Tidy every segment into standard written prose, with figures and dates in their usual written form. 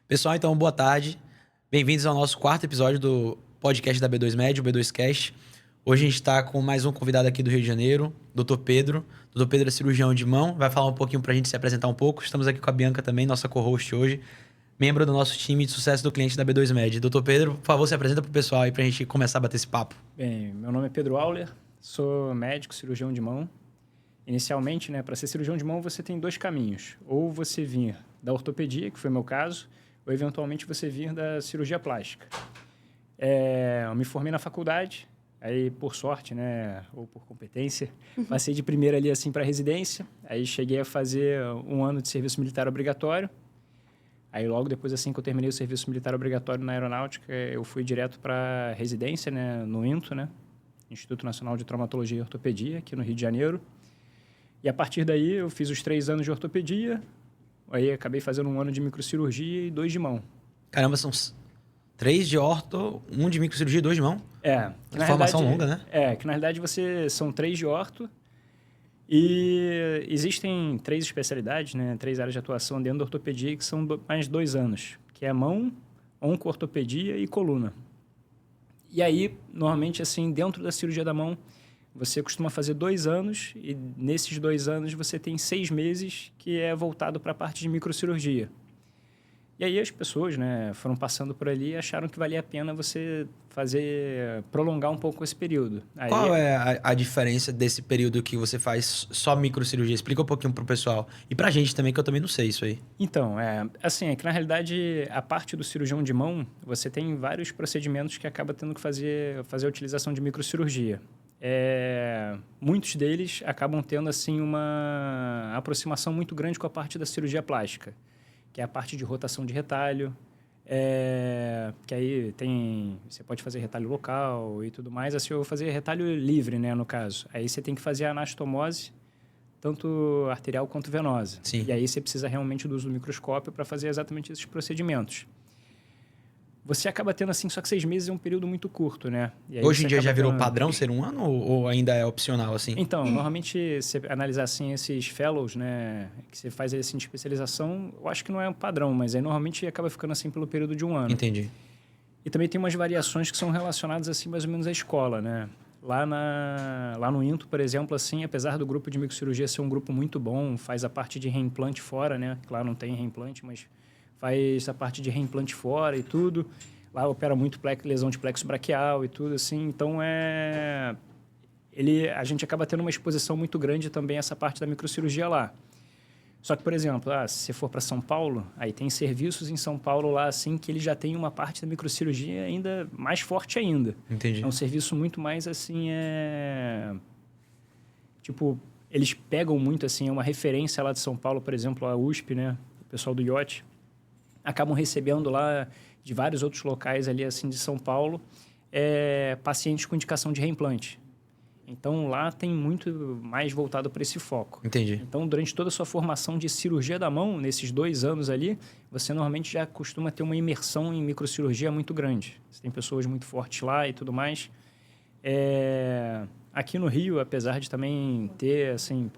Pessoal, então, boa tarde. Bem-vindos ao nosso quarto episódio do podcast da B2Med, o B2Cast. Hoje a gente está com mais um convidado aqui do Rio de Janeiro, Dr. Pedro. Dr. Pedro é cirurgião de mão, vai falar um pouquinho para a gente se apresentar um pouco. Estamos aqui com a Bianca também, nossa co-host hoje, membro do nosso time de sucesso do cliente da B2Med. Dr. Pedro, por favor, se apresenta para o pessoal aí para a gente começar a bater esse papo. Bem, meu nome é Pedro Auler, sou médico, cirurgião de mão. Inicialmente, para ser cirurgião de mão, você tem dois caminhos. Ou você vir da ortopedia, que foi o meu caso, ou eventualmente você vir da cirurgia plástica. Eu me formei na faculdade, aí por sorte, ou por competência, passei de primeira ali assim para residência, aí cheguei a fazer um ano de serviço militar obrigatório. Aí logo depois assim que eu terminei o serviço militar obrigatório na aeronáutica, eu fui direto para residência, no INTO, Instituto Nacional de Traumatologia e Ortopedia, aqui no Rio de Janeiro. E a partir daí eu fiz os 3 anos de ortopedia, aí acabei fazendo 1 ano de microcirurgia e 2 de mão. Caramba, são 3 de orto, 1 de microcirurgia e 2 de mão? Que na Formação realidade, longa, né? Que na realidade são 3 de orto e existem 3 especialidades, 3 áreas de atuação dentro da ortopedia que são mais 2 anos, que é mão, onco-ortopedia e coluna. E aí, normalmente, assim, dentro da cirurgia da mão, você costuma fazer 2 anos e nesses 2 anos você tem 6 meses que é voltado para a parte de microcirurgia. E aí as pessoas, foram passando por ali e acharam que valia a pena você prolongar um pouco esse período. Aí, Qual é a diferença desse período que você faz só microcirurgia? Explica um pouquinho pro pessoal. E pra gente também, que eu também não sei isso aí. Então, é que na realidade a parte do cirurgião de mão, você tem vários procedimentos que acaba tendo que fazer a utilização de microcirurgia. Muitos deles acabam tendo assim uma aproximação muito grande com a parte da cirurgia plástica, que é a parte de rotação de retalho, que aí você pode fazer retalho local e tudo mais. Assim, eu vou fazer retalho livre, no caso. Aí você tem que fazer a anastomose, tanto arterial quanto venosa. Sim. E aí você precisa realmente do uso do microscópio para fazer exatamente esses procedimentos. Você acaba tendo assim, só que 6 meses é um período muito curto, E aí Hoje em dia já virou tendo... padrão ser 1 ano ou ainda é opcional, assim? Então, normalmente, você analisar assim esses fellows, que você faz assim de especialização, eu acho que não é um padrão, mas aí normalmente acaba ficando assim pelo período de 1 ano. Entendi. E também tem umas variações que são relacionadas assim mais ou menos à escola, Lá no INTO, por exemplo, assim, apesar do grupo de microcirurgia ser um grupo muito bom, faz a parte de reimplante fora, Lá não tem reimplante, mas faz a parte de reimplante fora e tudo. Lá opera muito lesão de plexo braquial e tudo, assim. Então, a gente acaba tendo uma exposição muito grande também a essa parte da microcirurgia lá. Só que, por exemplo, se você for para São Paulo, aí tem serviços em São Paulo lá, assim, que ele já tem uma parte da microcirurgia ainda mais forte ainda. Entendi. É um serviço muito mais, assim, Tipo, eles pegam muito, assim, é uma referência lá de São Paulo, por exemplo, a USP, o pessoal do IOT, acabam recebendo lá de vários outros locais ali, assim, de São Paulo, pacientes com indicação de reimplante. Então, lá tem muito mais voltado para esse foco. Entendi. Então, durante toda a sua formação de cirurgia da mão, nesses 2 anos ali, você normalmente já costuma ter uma imersão em microcirurgia muito grande. Você tem pessoas muito fortes lá e tudo mais. Aqui no Rio, apesar de também ter, assim,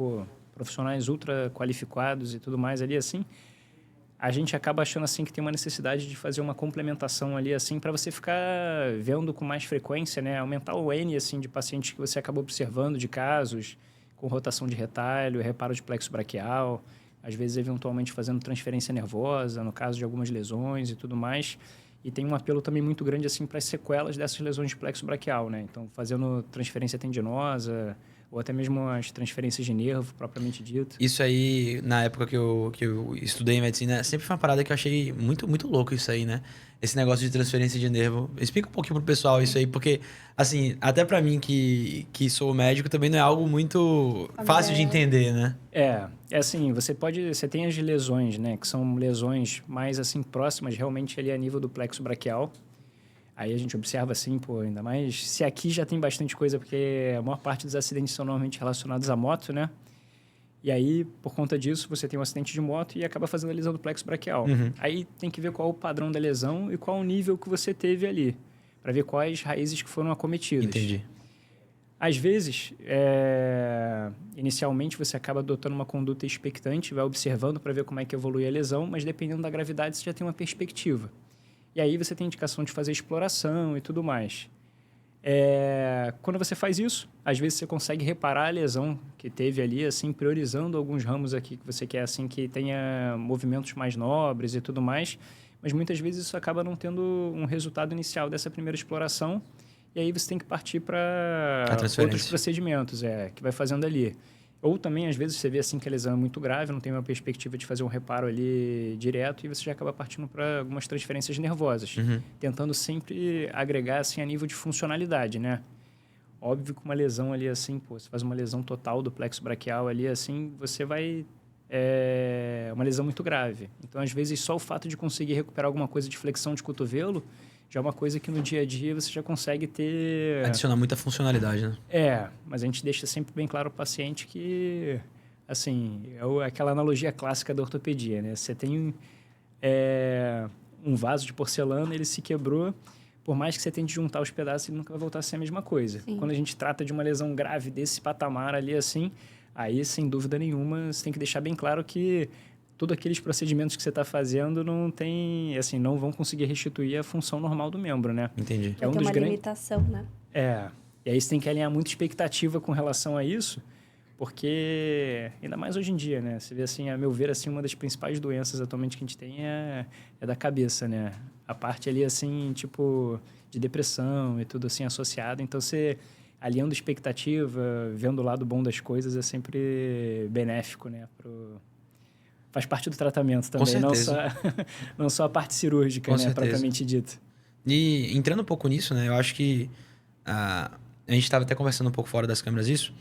profissionais ultra qualificados e tudo mais ali, assim, a gente acaba achando assim que tem uma necessidade de fazer uma complementação ali assim para você ficar vendo com mais frequência, aumentar o N assim de pacientes que você acaba observando de casos com rotação de retalho, reparo de plexo braquial, às vezes eventualmente fazendo transferência nervosa no caso de algumas lesões e tudo mais. E tem um apelo também muito grande assim para as sequelas dessas lesões de plexo braquial, Então, fazendo transferência tendinosa ou até mesmo as transferências de nervo, propriamente dito. Isso aí, na época que eu estudei medicina, sempre foi uma parada que eu achei muito, muito louco isso aí, Esse negócio de transferência de nervo. Explica um pouquinho pro pessoal isso aí, porque, assim, até pra mim que sou médico, também não é algo muito fácil de entender, Assim, você tem as lesões, que são lesões mais, assim, próximas realmente ali a nível do plexo braquial. Aí a gente observa assim, ainda mais se aqui já tem bastante coisa, porque a maior parte dos acidentes são normalmente relacionados à moto, E aí, por conta disso, você tem um acidente de moto e acaba fazendo a lesão do plexo braquial. Uhum. Aí tem que ver qual o padrão da lesão e qual o nível que você teve ali, para ver quais raízes que foram acometidas. Entendi. Às vezes, inicialmente você acaba adotando uma conduta expectante, vai observando para ver como é que evolui a lesão, mas dependendo da gravidade você já tem uma perspectiva. E aí você tem indicação de fazer exploração e tudo mais. Quando você faz isso, às vezes você consegue reparar a lesão que teve ali, assim, priorizando alguns ramos aqui que você quer, assim, que tenha movimentos mais nobres e tudo mais, mas muitas vezes isso acaba não tendo um resultado inicial dessa primeira exploração, e aí você tem que partir para outros procedimentos, que vai fazendo ali. Ou também, às vezes, você vê assim que a lesão é muito grave, não tem uma perspectiva de fazer um reparo ali direto e você já acaba partindo para algumas transferências nervosas, tentando sempre agregar assim a nível de funcionalidade, né? Óbvio que uma lesão ali assim, você faz uma lesão total do plexo braquial ali assim, você vai... uma lesão muito grave. Então, às vezes, só o fato de conseguir recuperar alguma coisa de flexão de cotovelo já é uma coisa que no dia a dia você já consegue ter... Adicionar muita funcionalidade, né? Mas a gente deixa sempre bem claro ao paciente que, assim, aquela analogia clássica da ortopedia, né? Você tem um vaso de porcelana, ele se quebrou, por mais que você tente juntar os pedaços, ele nunca vai voltar a ser a mesma coisa. Sim. Quando a gente trata de uma lesão grave desse patamar ali, assim, aí, sem dúvida nenhuma, você tem que deixar bem claro que todos aqueles procedimentos que você está fazendo não tem, assim, não vão conseguir restituir a função normal do membro, né? Entendi. Tem uma limitação, né? E aí você tem que alinhar muita expectativa com relação a isso, porque, ainda mais hoje em dia, né? Você vê, assim, a meu ver, assim, uma das principais doenças atualmente que a gente tem é da cabeça, né? A parte ali, assim, tipo, de depressão e tudo assim associado. Então, você alinhando expectativa, vendo o lado bom das coisas é sempre benéfico, né? Faz parte do tratamento também, não só a parte cirúrgica, né, propriamente dita. E entrando um pouco nisso, né, eu acho que a gente estava até conversando um pouco fora das câmeras isso,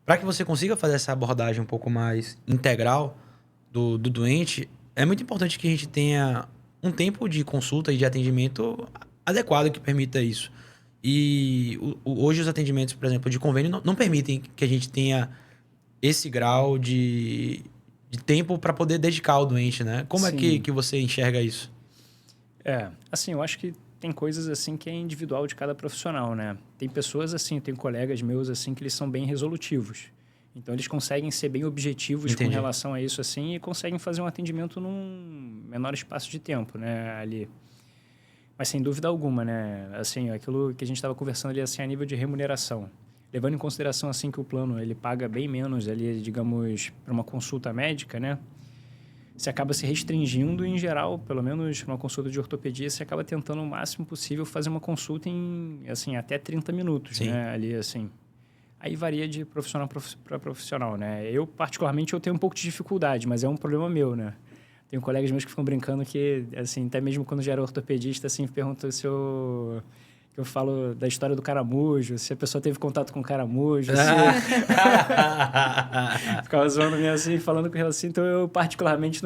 para que você consiga fazer essa abordagem um pouco mais integral do doente, é muito importante que a gente tenha um tempo de consulta e de atendimento adequado que permita isso. E hoje os atendimentos, por exemplo, de convênio não permitem que a gente tenha esse grau de tempo para poder dedicar ao doente, né? Como Sim. é que você enxerga isso? Assim, eu acho que tem coisas assim que é individual de cada profissional, né? Tem pessoas assim, tem colegas meus assim que eles são bem resolutivos. Então eles conseguem ser bem objetivos com relação a isso assim e conseguem fazer um atendimento num menor espaço de tempo, né, ali. Mas sem dúvida alguma, né? Assim, aquilo que a gente estava conversando ali assim a nível de remuneração. Levando em consideração assim que o plano ele paga bem menos ali, digamos, para uma consulta médica, né? Você acaba se restringindo em geral, pelo menos numa consulta de ortopedia, você acaba tentando o máximo possível fazer uma consulta em, assim, até 30 minutos, Sim. né? Ali, assim. Aí varia de profissional para profissional, né? Eu, particularmente, eu tenho um pouco de dificuldade, mas é um problema meu, né? Tenho colegas meus que ficam brincando que, assim, até mesmo quando já era ortopedista, assim, perguntam se eu falo da história do caramujo, se a pessoa teve contato com o caramujo, ficava zoando meio assim, falando com ela assim, então eu particularmente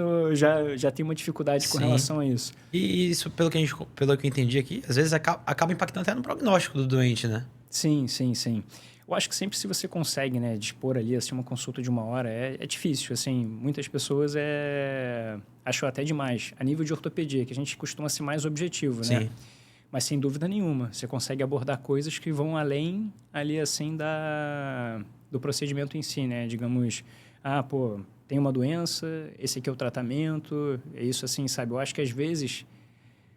já tenho uma dificuldade com relação a isso. E isso, pelo que eu entendi aqui, às vezes acaba impactando até no prognóstico do doente, né? Sim. Eu acho que sempre se você consegue, né, dispor ali, assim, uma consulta de 1 hora, é difícil, assim, muitas pessoas acham até demais. A nível de ortopedia, que a gente costuma ser mais objetivo, Sim. né? Mas, sem dúvida nenhuma, você consegue abordar coisas que vão além, ali, assim, do procedimento em si, né? Digamos, tem uma doença, esse aqui é o tratamento, é isso assim, sabe? Eu acho que, às vezes,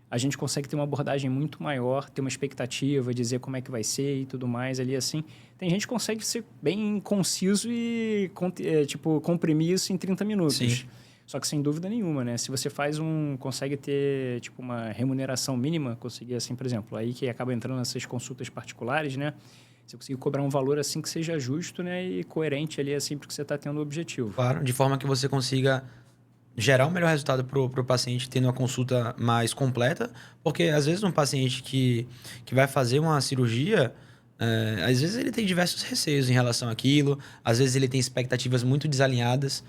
a gente consegue ter uma abordagem muito maior, ter uma expectativa, dizer como é que vai ser e tudo mais ali, assim. Tem gente que consegue ser bem conciso e, comprimir isso em 30 minutos. Sim. Só que, sem dúvida nenhuma, né? Se você consegue ter, tipo, uma remuneração mínima, conseguir, assim, por exemplo, aí que acaba entrando nessas consultas particulares, né? Você conseguir cobrar um valor, assim, que seja justo, né? E coerente ali, assim, porque você está tendo o objetivo. Claro, de forma que você consiga gerar o melhor resultado pro paciente tendo uma consulta mais completa, porque, às vezes, um paciente que vai fazer uma cirurgia... às vezes ele tem diversos receios em relação àquilo, às vezes ele tem expectativas muito desalinhadas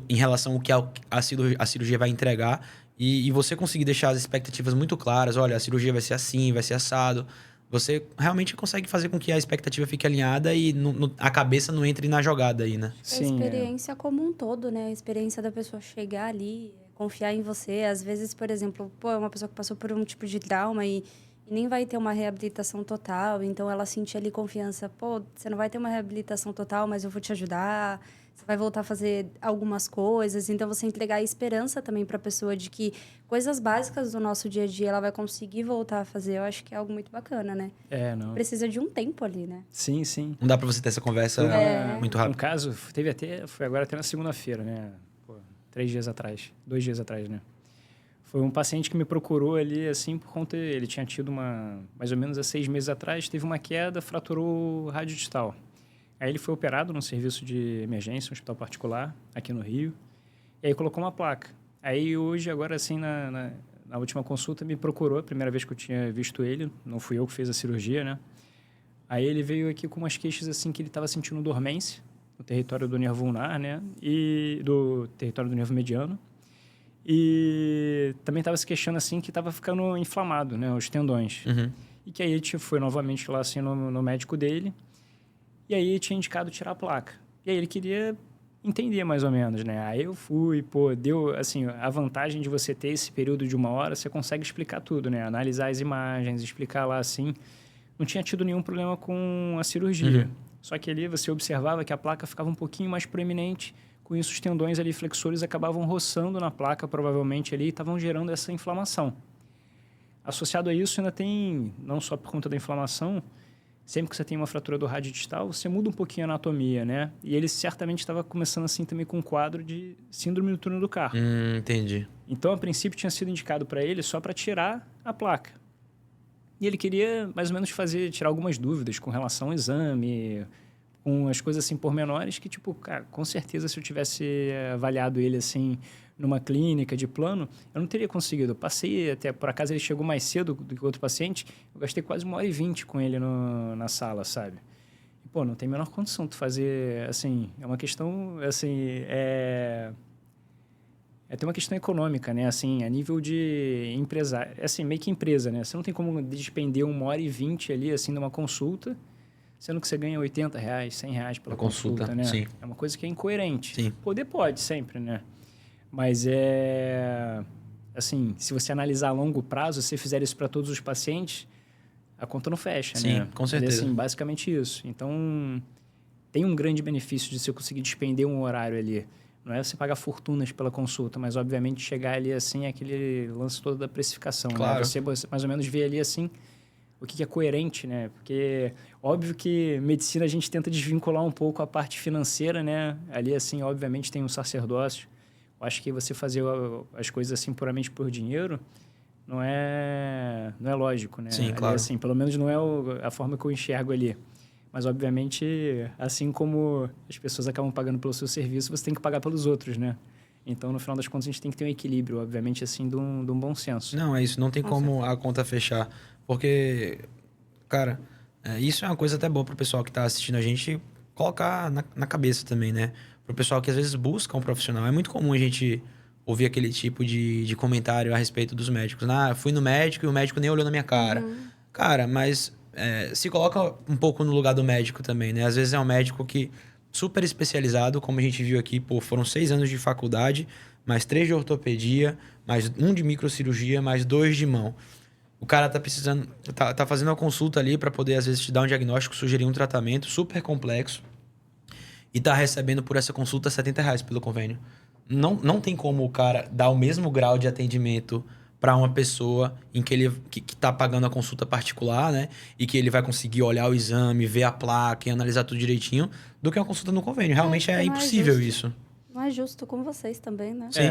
em relação ao que a cirurgia vai entregar, e você conseguir deixar as expectativas muito claras, olha, a cirurgia vai ser assim, vai ser assado, você realmente consegue fazer com que a expectativa fique alinhada e a cabeça não entre na jogada aí, né? Sim, a experiência como um todo, né? A experiência da pessoa chegar ali, confiar em você. Às vezes, por exemplo, é uma pessoa que passou por um tipo de trauma e e nem vai ter uma reabilitação total. Então, ela sentir ali confiança. Pô, você não vai ter uma reabilitação total, mas eu vou te ajudar. Você vai voltar a fazer algumas coisas. Então, você entregar a esperança também para a pessoa de que coisas básicas do nosso dia a dia ela vai conseguir voltar a fazer. Eu acho que é algo muito bacana, né? Não. Precisa de um tempo ali, né? Sim, sim. Não dá pra você ter essa conversa muito rápido. Um caso, foi agora até na segunda-feira, né? 2 dias atrás, né? Foi um paciente que me procurou ali, assim, por conta... Ele tinha tido mais ou menos há 6 meses atrás, teve uma queda, fraturou o rádio distal. Aí ele foi operado num serviço de emergência, um hospital particular, aqui no Rio. E aí colocou uma placa. Aí hoje, agora assim, na última consulta, me procurou, a primeira vez que eu tinha visto ele. Não fui eu que fiz a cirurgia, né? Aí ele veio aqui com umas queixas, assim, que ele estava sentindo dormência no território do nervo ulnar, né? E do território do nervo mediano. E também estava se queixando, assim, que estava ficando inflamado, né? Os tendões. Uhum. E que aí a gente foi novamente lá, assim, no médico dele. E aí tinha indicado tirar a placa. E aí ele queria entender mais ou menos, né? Aí eu fui, deu, assim, a vantagem de você ter esse período de 1 hora, você consegue explicar tudo, né? Analisar as imagens, explicar lá, assim. Não tinha tido nenhum problema com a cirurgia. Uhum. Só que ali você observava que a placa ficava um pouquinho mais proeminente. Com isso, os tendões ali flexores acabavam roçando na placa, provavelmente, ali, e estavam gerando essa inflamação. Associado a isso, ainda tem, não só por conta da inflamação, sempre que você tem uma fratura do rádio distal, você muda um pouquinho a anatomia, né? E ele certamente estava começando assim também com um quadro de síndrome do túnel do carpo. Entendi. Então, a princípio, tinha sido indicado para ele só para tirar a placa. E ele queria, mais ou menos, tirar algumas dúvidas com relação ao exame, com as coisas assim pormenores que, tipo, cara, com certeza se eu tivesse avaliado ele assim numa clínica de plano, eu não teria conseguido. Eu passei até, por acaso ele chegou mais cedo do que o outro paciente, eu gastei quase 1h20 com ele na sala, sabe? E, pô, não tem a menor condição de fazer, assim, é uma questão, assim, tem uma questão econômica, né? Assim, a nível de empresário, assim, meio que empresa, né? Você não tem como despender 1h20 ali, assim, numa consulta, sendo que você ganha R$80, R$100 pela consulta, né? Sim. É uma coisa que é incoerente. Sim. Poder pode, sempre, né? Mas assim, se você analisar a longo prazo, se você fizer isso para todos os pacientes, a conta não fecha, Sim, né? com certeza. Assim, basicamente isso. Então, tem um grande benefício de você conseguir despender um horário ali. Não é você pagar fortunas pela consulta, mas, obviamente, chegar ali, assim, é aquele lance todo da precificação, claro. né? Você mais ou menos vê ali, assim, o que é coerente, né? Porque, óbvio que medicina a gente tenta desvincular um pouco a parte financeira, né? Ali, assim, obviamente, tem um sacerdócio. Eu acho que você fazer as coisas, assim, puramente por dinheiro não é lógico, né? Sim, ali, claro. assim, pelo menos não é a forma que eu enxergo ali. Mas, obviamente, assim como as pessoas acabam pagando pelo seu serviço, você tem que pagar pelos outros, né? Então, no final das contas, a gente tem que ter um equilíbrio, obviamente, assim, de um bom senso. Não, é isso. Não tem como a conta fechar. Porque, cara, isso é uma coisa até boa pro pessoal que tá assistindo a gente colocar na cabeça também, né? Pro pessoal que às vezes busca um profissional. É muito comum a gente ouvir aquele tipo de comentário a respeito dos médicos. Ah, fui no médico e o médico nem olhou na minha cara. Cara, mas se coloca um pouco no lugar do médico também, né? Às vezes é um médico que super especializado, como a gente viu aqui, pô, foram 6 anos de faculdade, mais 3 de ortopedia, mais 1 de microcirurgia, mais 2 de mão. O cara tá precisando, tá fazendo uma consulta ali para poder, às vezes, te dar um diagnóstico, sugerir um tratamento super complexo e tá recebendo por essa consulta R$70 pelo convênio. Não tem como o cara dar o mesmo grau de atendimento para uma pessoa em que ele que tá pagando a consulta particular, né? E que ele vai conseguir olhar o exame, ver a placa e analisar tudo direitinho, do que uma consulta no convênio. Realmente é impossível isso. Não é justo com vocês também, né? Sim.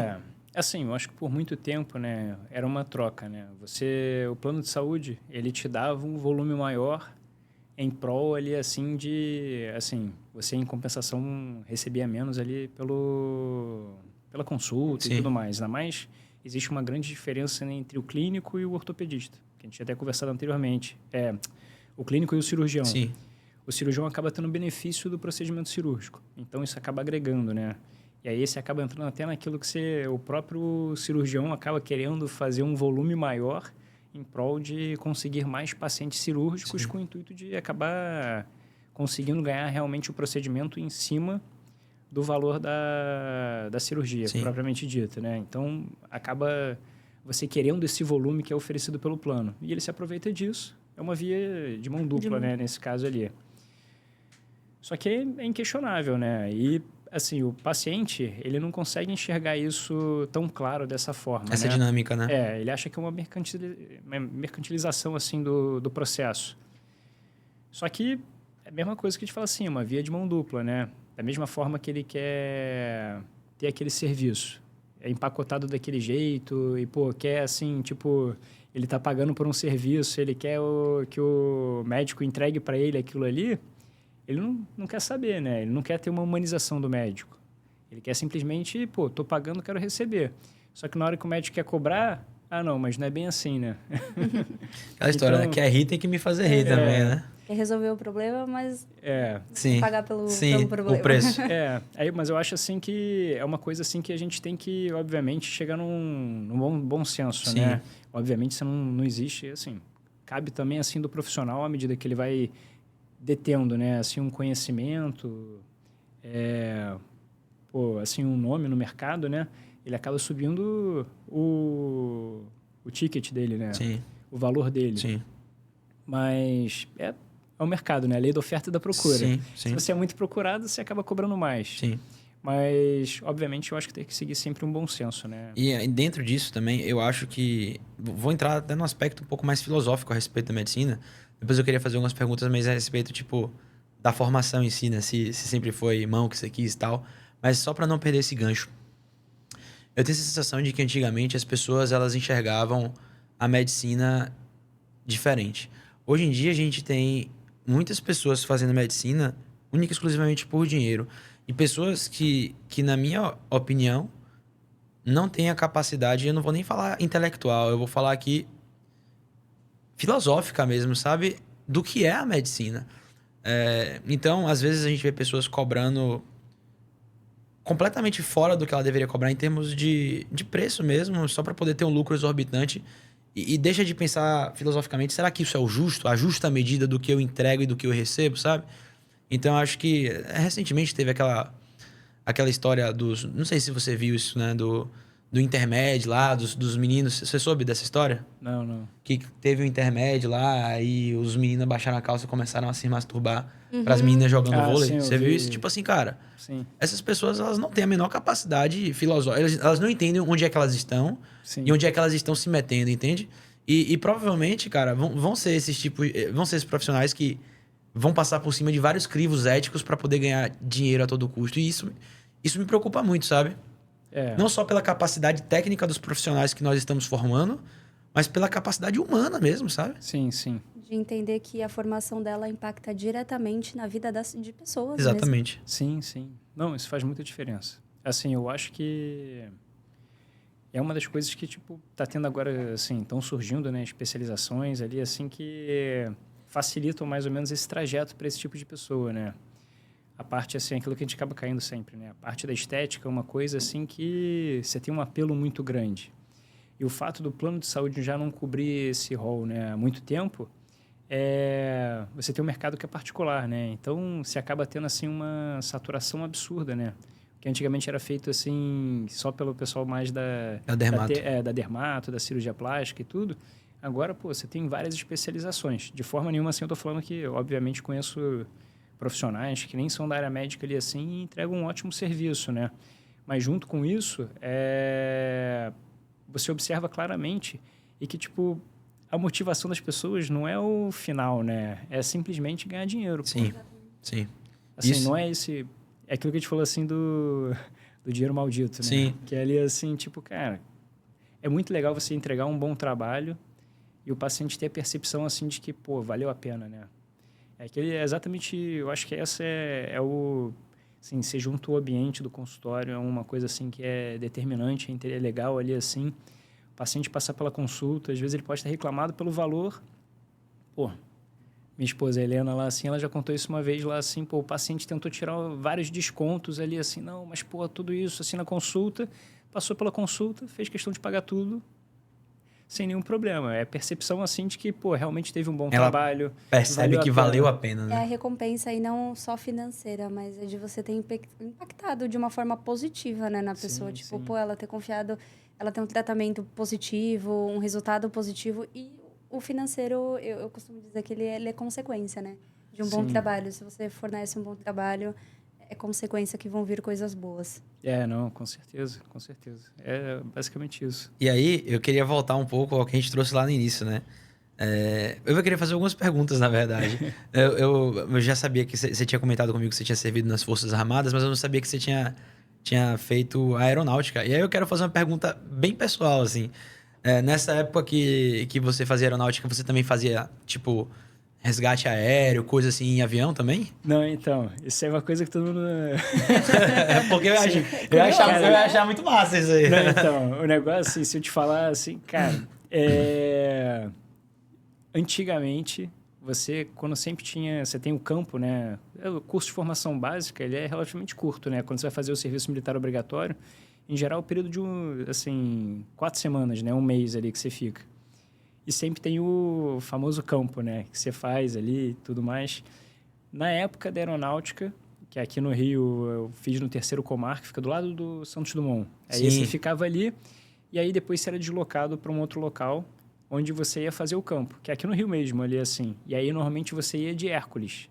Assim, eu acho que por muito tempo, né, era uma troca, né? O plano de saúde, ele te dava um volume maior em prol ali, assim, você em compensação recebia menos ali pela consulta. Sim. E tudo mais. Ainda mais, existe uma grande diferença, né, entre o clínico e o ortopedista, que a gente tinha até conversado anteriormente. O clínico e o cirurgião. Sim. O cirurgião acaba tendo benefício do procedimento cirúrgico. Então, isso acaba agregando, né? E aí você acaba entrando até naquilo que o próprio cirurgião acaba querendo fazer um volume maior em prol de conseguir mais pacientes cirúrgicos. Sim. Com o intuito de acabar conseguindo ganhar realmente o procedimento em cima do valor da cirurgia, sim, propriamente dita, né? Então, acaba você querendo esse volume que é oferecido pelo plano. E ele se aproveita disso. É uma via de mão dupla, né? Nesse caso ali. Só que é inquestionável, né? E, assim, o paciente, ele não consegue enxergar isso tão claro dessa forma, Essa né? dinâmica, né? Ele acha que é uma mercantilização, assim, do processo. Só que é a mesma coisa que a gente fala assim, uma via de mão dupla, né? Da mesma forma que ele quer ter aquele serviço. É empacotado daquele jeito e, pô, quer, assim, tipo... Ele está pagando por um serviço, ele quer que o médico entregue para ele aquilo ali... Ele não quer saber, né? Ele não quer ter uma humanização do médico. Ele quer simplesmente, pô, tô pagando, quero receber. Só que na hora que o médico quer cobrar, não, mas não é bem assim, né? Aquela história, né? Quer rir, tem que me fazer rir também, né? Quer resolver o problema, mas sim, pagar pelo problema. O preço. Mas eu acho assim que é uma coisa assim que a gente tem que, obviamente, chegar num bom senso, sim. né? Obviamente, isso não existe, assim, cabe também, assim, do profissional à medida que ele vai detendo, né, assim, um conhecimento, assim, um nome no mercado, né, ele acaba subindo o ticket dele, né, Sim. o valor dele. Sim. Mas é o mercado, né, a lei da oferta e da procura. Sim. Se você é muito procurado, você acaba cobrando mais. Sim. Mas, obviamente, eu acho que tem que seguir sempre um bom senso, né. E dentro disso também, eu acho que... Vou entrar até num aspecto um pouco mais filosófico a respeito da medicina. Depois eu queria fazer algumas perguntas, mas a respeito, tipo, da formação em si, né? Se sempre foi mão que você quis e tal. Mas só para não perder esse gancho. Eu tenho essa sensação de que antigamente as pessoas, elas enxergavam a medicina diferente. Hoje em dia a gente tem muitas pessoas fazendo medicina única e exclusivamente por dinheiro. E pessoas que na minha opinião, não têm a capacidade, eu não vou nem falar intelectual, eu vou falar aqui filosófica mesmo, sabe? Do que é a medicina. Então, às vezes a gente vê pessoas cobrando completamente fora do que ela deveria cobrar em termos de preço mesmo, só para poder ter um lucro exorbitante. E deixa de pensar filosoficamente, será que isso é o justo? A justa medida do que eu entrego e do que eu recebo, sabe? Então, acho que recentemente teve aquela história dos... Não sei se você viu isso, né? Do intermédio lá, dos meninos. Você soube dessa história? Não. Que teve um intermédio lá, aí os meninos abaixaram a calça e começaram a se masturbar pras meninas jogando vôlei. Sim, Você viu isso? Tipo assim, cara, sim. essas pessoas, elas não têm a menor capacidade filosófica. Elas não entendem onde é que elas estão e onde é que elas estão se metendo, entende? E provavelmente, cara, vão ser esses profissionais que vão passar por cima de vários crivos éticos para poder ganhar dinheiro a todo custo. E isso me preocupa muito, sabe? Não só pela capacidade técnica dos profissionais que nós estamos formando, mas pela capacidade humana mesmo, sabe? Sim, sim. De entender que a formação dela impacta diretamente na vida de pessoas. Exatamente. Sim, sim. Não, isso faz muita diferença. Assim, eu acho que é uma das coisas que, tipo, tá tendo agora, assim, estão surgindo, né, especializações ali, assim, que facilitam mais ou menos esse trajeto para esse tipo de pessoa, né? A parte, assim, aquilo que a gente acaba caindo sempre, né? A parte da estética é uma coisa, assim, que você tem um apelo muito grande. E o fato do plano de saúde já não cobrir esse rol, né, há muito tempo, você tem um mercado que é particular, né? Então, você acaba tendo, assim, uma saturação absurda, né? Que antigamente era feito, assim, só pelo pessoal mais da dermato, da cirurgia plástica e tudo. Agora, pô, você tem várias especializações. De forma nenhuma, assim, eu tô falando que, obviamente, conheço profissionais que nem são da área médica ali, assim, e entregam um ótimo serviço, né? Mas, junto com isso, você observa claramente e que, tipo, a motivação das pessoas não é o final, né? É simplesmente ganhar dinheiro. Sim, sim. Assim, Isso. não é esse... É aquilo que a gente falou, assim, do dinheiro maldito, né? Sim. Que é ali, assim, tipo, cara... É muito legal você entregar um bom trabalho e o paciente ter a percepção, assim, de que, pô, valeu a pena, né? Exatamente... Eu acho que essa é o... Assim, você junta o ambiente do consultório, é uma coisa, assim, que é determinante, é legal ali, assim... O paciente passar pela consulta, às vezes ele pode ter reclamado pelo valor. Pô, minha esposa, a Helena, lá assim, ela já contou isso uma vez lá assim, pô, o paciente tentou tirar vários descontos ali assim, não, mas pô, tudo isso assim na consulta, passou pela consulta, fez questão de pagar tudo. sem nenhum problema. É percepção, assim, de que, pô, realmente teve um bom Ela trabalho. Percebe que valeu a pena, É a né? recompensa aí não só financeira, mas é de você ter impactado de uma forma positiva, né, na pessoa. Sim, Tipo, sim. pô, ela ter confiado, ela ter um tratamento positivo, um resultado positivo. E o financeiro, eu costumo dizer que ele é consequência, né? De um bom Sim. trabalho. Se você fornece um bom trabalho, é consequência que vão vir coisas boas. Não, com certeza, com certeza. É basicamente isso. E aí, eu queria voltar um pouco ao que a gente trouxe lá no início, né? Eu queria fazer algumas perguntas, na verdade. Eu já sabia que você tinha comentado comigo que você tinha servido nas Forças Armadas, mas eu não sabia que você tinha feito aeronáutica. E aí eu quero fazer uma pergunta bem pessoal, assim. Nessa época que você fazia aeronáutica, você também fazia, tipo, resgate aéreo, coisa assim, em avião também? Não, então, isso é uma coisa que todo mundo... Porque Sim. eu ia achar muito massa isso aí. Não, então, o negócio, assim, se eu te falar, assim, cara, antigamente, quando sempre tinha... Você tem o campo, né? O curso de formação básica, ele é relativamente curto, né? Quando você vai fazer o serviço militar obrigatório, em geral, o período de, 4 semanas, né? Um mês ali que você fica. E sempre tem o famoso campo, né? Que você faz ali e tudo mais. Na época da aeronáutica, que aqui no Rio eu fiz no 3º Comar, que fica do lado do Santos Dumont. Aí Sim. você ficava ali e aí depois você era deslocado para um outro local onde você ia fazer o campo, que é aqui no Rio mesmo, ali assim. E aí normalmente você ia de Hércules,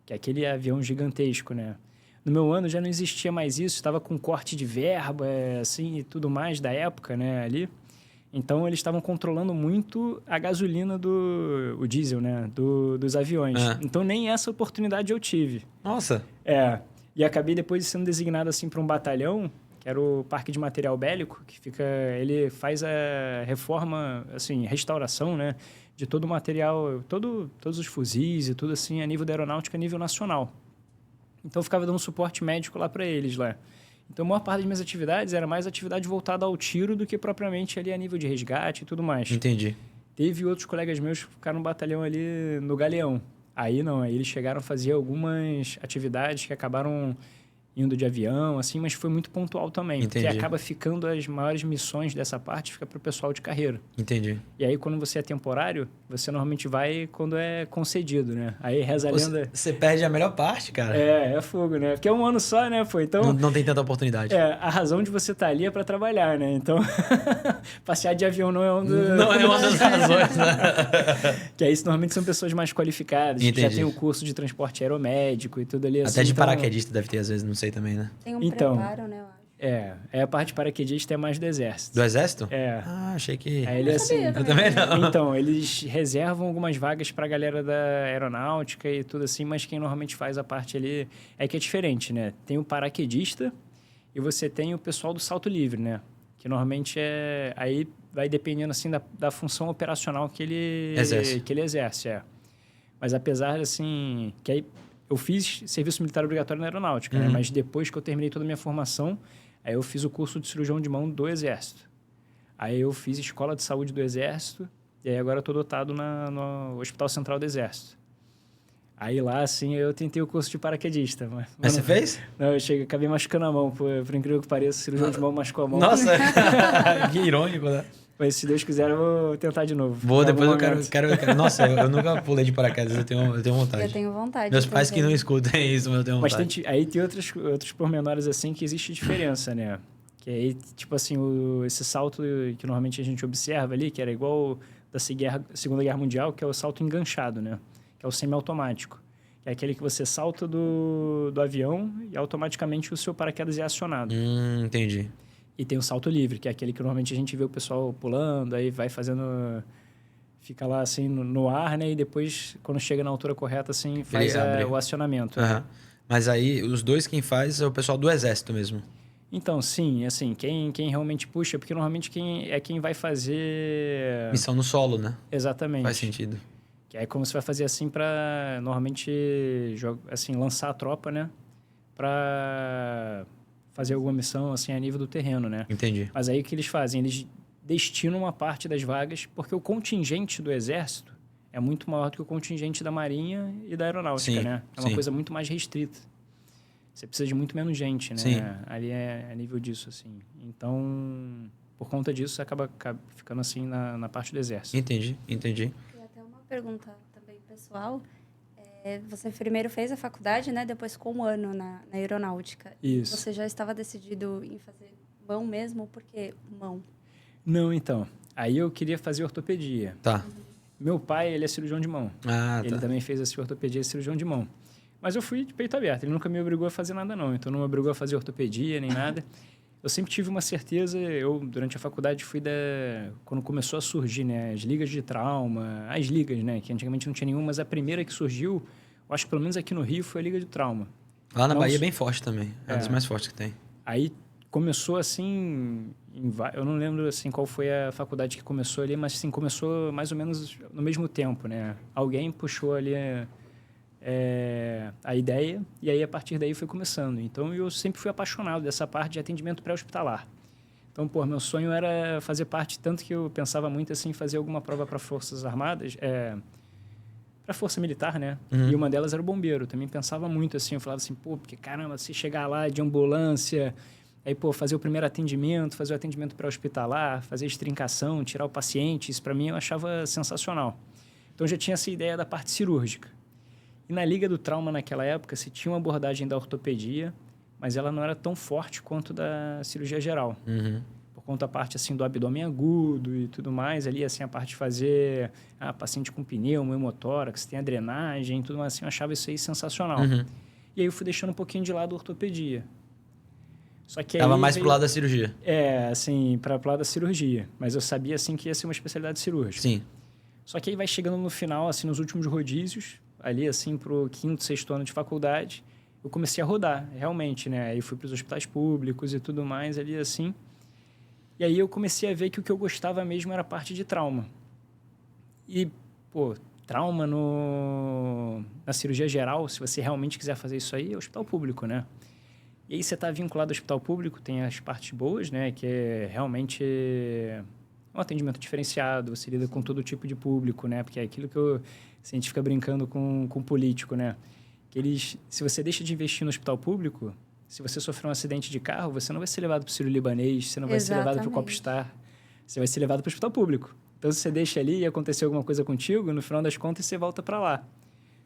que é aquele avião gigantesco, né? No meu ano já não existia mais isso, estava com corte de verba, assim, e tudo mais da época, né, ali. Então, eles estavam controlando muito a gasolina o diesel, né, dos aviões. Ah. Então, nem essa oportunidade eu tive. Nossa. E acabei depois sendo designado, assim, para um batalhão, que era o Parque de Material Bélico, que fica... Ele faz a reforma, assim, restauração, né, de todo o material, todos os fuzis e tudo, assim, a nível da aeronáutica, a nível nacional. Então, eu ficava dando suporte médico lá para eles, lá. Então, a maior parte das minhas atividades era mais atividade voltada ao tiro do que propriamente ali a nível de resgate e tudo mais. Entendi. Teve outros colegas meus que ficaram no batalhão ali no Galeão. Aí não, aí eles chegaram a fazer algumas atividades que acabaram indo de avião, assim, mas foi muito pontual também. Entendi. Porque acaba ficando as maiores missões dessa parte, fica para o pessoal de carreira. Entendi. E aí, quando você é temporário, você normalmente vai quando é concedido, né? Aí reza a lenda... Você perde a melhor parte, cara. É fogo, né? Porque é um ano só, né, pô? Então... Não tem tanta oportunidade. a razão de você estar ali é para trabalhar, né? Então, passear de avião não é um dos... Não é uma das razões, né? Que aí, normalmente, são pessoas mais qualificadas, que já Entendi. tem o curso de transporte aeromédico e tudo ali assim. Até de então, paraquedista deve ter, às vezes, não sei também, né? Tem um Então, preparo, né, eu acho. a parte de paraquedista é mais do exército. Do exército? É. Ah, achei que... Aí ele é assim... sabia Eu também não. Então, eles reservam algumas vagas para a galera da aeronáutica e tudo assim, mas quem normalmente faz a parte ali é que é diferente, né? Tem o paraquedista e você tem o pessoal do salto livre, né? Que normalmente aí vai dependendo assim da função operacional que ele exerce. Mas apesar assim, que aí eu fiz serviço militar obrigatório na aeronáutica, né? Mas depois que eu terminei toda a minha formação, aí eu fiz o curso de cirurgião de mão do exército. Aí eu fiz escola de saúde do Exército e aí agora eu estou dotado no Hospital Central do Exército. Aí lá, assim, eu tentei o curso de paraquedista. Mas você fez? Não, acabei machucando a mão, por incrível que pareça, o cirurgião de mão machucou a mão. Nossa, que irônico, né? Mas se Deus quiser, eu vou tentar de novo. Vou, Em depois algum eu momento. quero... Nossa, eu nunca pulei de paraquedas, eu tenho vontade. Eu tenho vontade. Meus pais que também. não escutem isso, mas eu tenho Mas vontade. aí tem outros pormenores, assim, que existe diferença, né? Que aí, tipo assim, esse salto que normalmente a gente observa ali, que era igual da Segunda Guerra Mundial, que é o salto enganchado, né? Que é o semiautomático. Que é aquele que você salta do avião e automaticamente o seu paraquedas é acionado. Entendi. E tem o salto livre, que é aquele que normalmente a gente vê o pessoal pulando, aí vai fazendo... Fica lá, assim, no ar, né? E depois, quando chega na altura correta, assim, faz abre. o acionamento. Aham. Mas aí, os dois quem faz é o pessoal do exército mesmo. Então, sim, assim, quem realmente puxa, porque normalmente quem vai fazer... Missão no solo, né? Exatamente. Faz sentido. Que é como você vai fazer assim para, normalmente, assim, lançar a tropa, né? Para fazer alguma missão, assim, a nível do terreno, né? Entendi. Mas aí o que eles fazem? Eles destinam uma parte das vagas, porque o contingente do Exército é muito maior do que o contingente da Marinha e da Aeronáutica, Sim, né? É uma sim. coisa muito mais restrita. Você precisa de muito menos gente, né? Sim. Ali é a nível disso, assim. Então, por conta disso, você acaba ficando assim na parte do exército. Entendi. E até uma pergunta também pessoal. Você primeiro fez a faculdade, né? Depois ficou um ano na aeronáutica. Isso. Você já estava decidido em fazer mão mesmo? Por que mão? Não, então. Aí eu queria fazer ortopedia. Tá. Meu pai, ele é cirurgião de mão. Ele Tá. também fez assim, ortopedia e cirurgião de mão. Mas eu fui de peito aberto. Ele nunca me obrigou a fazer nada, não. Então, não me obrigou a fazer ortopedia nem nada. Eu sempre tive uma certeza. Eu, durante a faculdade, quando começou a surgir, né? As ligas de trauma. As ligas, né? Que antigamente não tinha nenhuma. Mas a primeira que surgiu, eu acho que pelo menos aqui no Rio, foi a Liga de Trauma. Lá na Bahia é bem forte também. É uma das mais fortes que tem. Aí começou assim... Eu não lembro assim qual foi a faculdade que começou ali, mas assim, começou mais ou menos no mesmo tempo, né? Alguém puxou ali a ideia e aí a partir daí foi começando. Então eu sempre fui apaixonado dessa parte de atendimento pré-hospitalar. Então, meu sonho era fazer parte, tanto que eu pensava muito assim, em fazer alguma prova para Forças Armadas, para Força Militar, né? E uma delas era o bombeiro. Eu também pensava muito assim, eu falava assim, porque caramba, se chegar lá de ambulância, aí, fazer o primeiro atendimento, fazer o atendimento pré-hospitalar, fazer a extrincação, tirar o paciente, isso para mim eu achava sensacional. Então, eu já tinha essa ideia da parte cirúrgica. E na Liga do Trauma, naquela época, se tinha uma abordagem da ortopedia, mas ela não era tão forte quanto da cirurgia geral. Por conta da parte, assim, do abdômen agudo e tudo mais, ali, assim, a parte de fazer paciente com pneumo, hemotórax, tem a drenagem e tudo mais, assim, eu achava isso aí sensacional. E aí eu fui deixando um pouquinho de lado a ortopedia. Só que Tava aí mais pro lado da cirurgia. Assim, para o lado da cirurgia. Mas eu sabia, assim, que ia ser uma especialidade cirúrgica. Sim. Só que aí vai chegando no final, assim, nos últimos rodízios, ali, assim, pro 5º, 6º ano de faculdade, eu comecei a rodar, realmente, né? Aí fui para os hospitais públicos e tudo mais, ali, assim. E aí eu comecei a ver que o que eu gostava mesmo era a parte de trauma. E, trauma na cirurgia geral, se você realmente quiser fazer isso aí, é hospital público, né? E aí você está vinculado ao hospital público, tem as partes boas, né? Que é realmente um atendimento diferenciado, você lida com todo tipo de público, né? Porque é aquilo que a gente fica brincando com político, né? Que se você deixa de investir no hospital público, se você sofrer um acidente de carro, você não vai ser levado para o Sírio-Libanês, você não vai ser levado para o Copstar, você vai ser levado para o hospital público. Então, se você deixa ali e acontecer alguma coisa contigo, no final das contas, você volta para lá.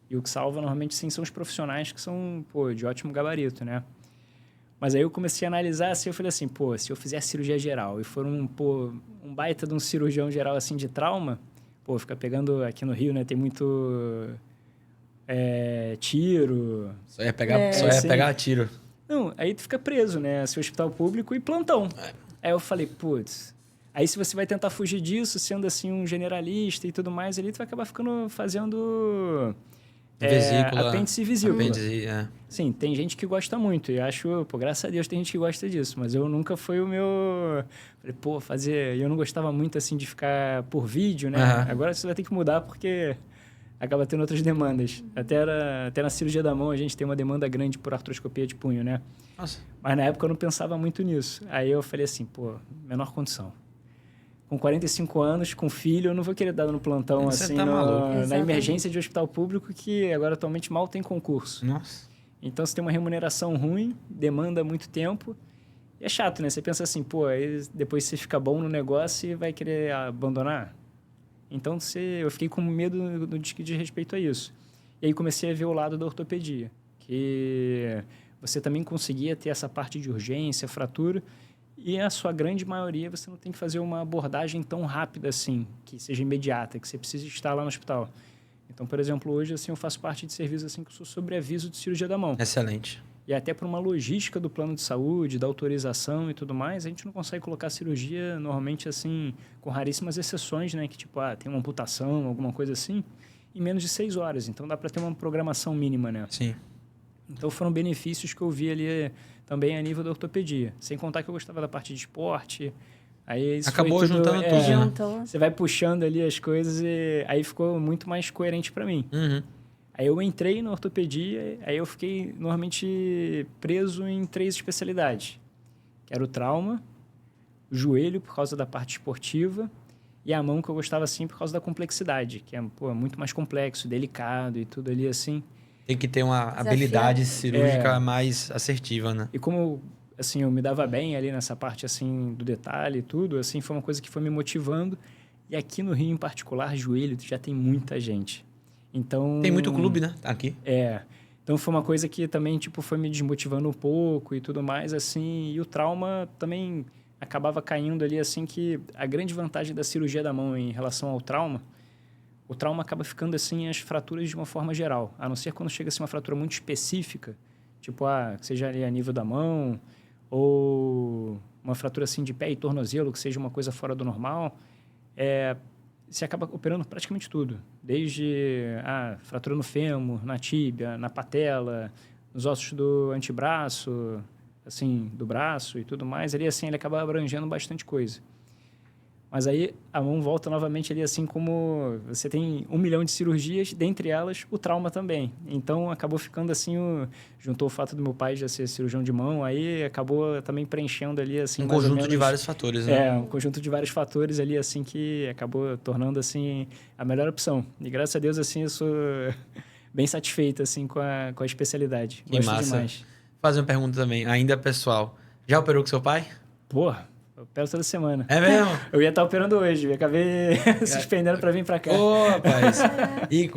E o que salva, normalmente, sim, são os profissionais que são, de ótimo gabarito, né? Mas aí eu comecei a analisar, assim, eu falei assim, se eu fizer cirurgia geral e for um baita de um cirurgião geral, assim, de trauma, fica pegando aqui no Rio, né? Tem muito tiro. Só ia pegar tiro. Não, aí tu fica preso, né? Seu hospital público e plantão. Aí eu falei, aí se você vai tentar fugir disso, sendo assim um generalista e tudo mais, ali tu vai acabar fazendo vesícula, apêndice e vesícula. Apêndice, Sim, tem gente que gosta muito. E acho, graças a Deus tem gente que gosta disso. Mas eu nunca foi o meu... Falei, fazer... Eu não gostava muito, assim, de ficar por vídeo, né? Agora você vai ter que mudar porque acaba tendo outras demandas. Até na cirurgia da mão a gente tem uma demanda grande por artroscopia de punho, né? Nossa. Mas na época eu não pensava muito nisso. Aí eu falei assim, menor condição. Com 45 anos, com filho, eu não vou querer dar no plantão, Você assim, tá maluco. na emergência de hospital público, que agora atualmente mal tem concurso. Nossa. Então, você tem uma remuneração ruim, demanda muito tempo. E é chato, né? Você pensa assim, aí depois você fica bom no negócio e vai querer abandonar. Então, eu fiquei com medo no que diz respeito a isso. E aí comecei a ver o lado da ortopedia, que você também conseguia ter essa parte de urgência, fratura, e a sua grande maioria você não tem que fazer uma abordagem tão rápida assim, que seja imediata, que você precise estar lá no hospital. Então, por exemplo, hoje assim, eu faço parte de serviço assim, que eu sou sobreaviso de cirurgia da mão. Excelente. E até por uma logística do plano de saúde, da autorização e tudo mais, a gente não consegue colocar cirurgia normalmente assim, com raríssimas exceções, né? Que tipo, tem uma amputação, alguma coisa assim, em menos de 6 horas. Então, dá para ter uma programação mínima, né? Sim. Então, foram benefícios que eu vi ali também a nível da ortopedia. Sem contar que eu gostava da parte de esporte. Aí isso acabou juntando tudo, né? Você vai puxando ali as coisas e aí ficou muito mais coerente para mim. Aí eu entrei na ortopedia, aí eu fiquei normalmente preso em 3 especialidades. Que era o trauma, o joelho por causa da parte esportiva e a mão que eu gostava assim por causa da complexidade, que é muito mais complexo, delicado e tudo ali assim. Tem que ter uma habilidade cirúrgica mais assertiva, né? E como, assim, eu me dava bem ali nessa parte, assim, do detalhe e tudo, assim, foi uma coisa que foi me motivando. E aqui no Rio, em particular, joelho, já tem muita gente. Então... Tem muito clube, né? Aqui. Então, foi uma coisa que também, tipo, foi me desmotivando um pouco e tudo mais, assim. E o trauma também acabava caindo ali, assim, que a grande vantagem da cirurgia da mão em relação ao trauma, o trauma acaba ficando, assim, as fraturas de uma forma geral. A não ser quando chega, assim, uma fratura muito específica, tipo, seja ali a nível da mão, ou uma fratura, assim, de pé e tornozelo, que seja uma coisa fora do normal, você acaba operando praticamente tudo. Desde fratura no fêmur, na tíbia, na patela, nos ossos do antebraço, assim, do braço e tudo mais. Ali, assim, ele acaba abrangendo bastante coisa. Mas aí a mão volta novamente ali, assim como você tem 1 milhão de cirurgias, dentre elas o trauma também. Então acabou ficando assim, juntou o fato do meu pai já ser cirurgião de mão, aí acabou também preenchendo ali assim... Um conjunto de vários fatores, né? Um conjunto de vários fatores ali, assim, que acabou tornando, assim, a melhor opção. E graças a Deus, assim, eu sou bem satisfeito, assim, com a especialidade. Que Gosto massa. demais. Vou fazer uma pergunta também, ainda pessoal. Já operou com seu pai? Porra, eu opero toda semana. É mesmo? Eu ia estar operando hoje, eu acabei suspendendo para vir para cá. Ô, rapaz. E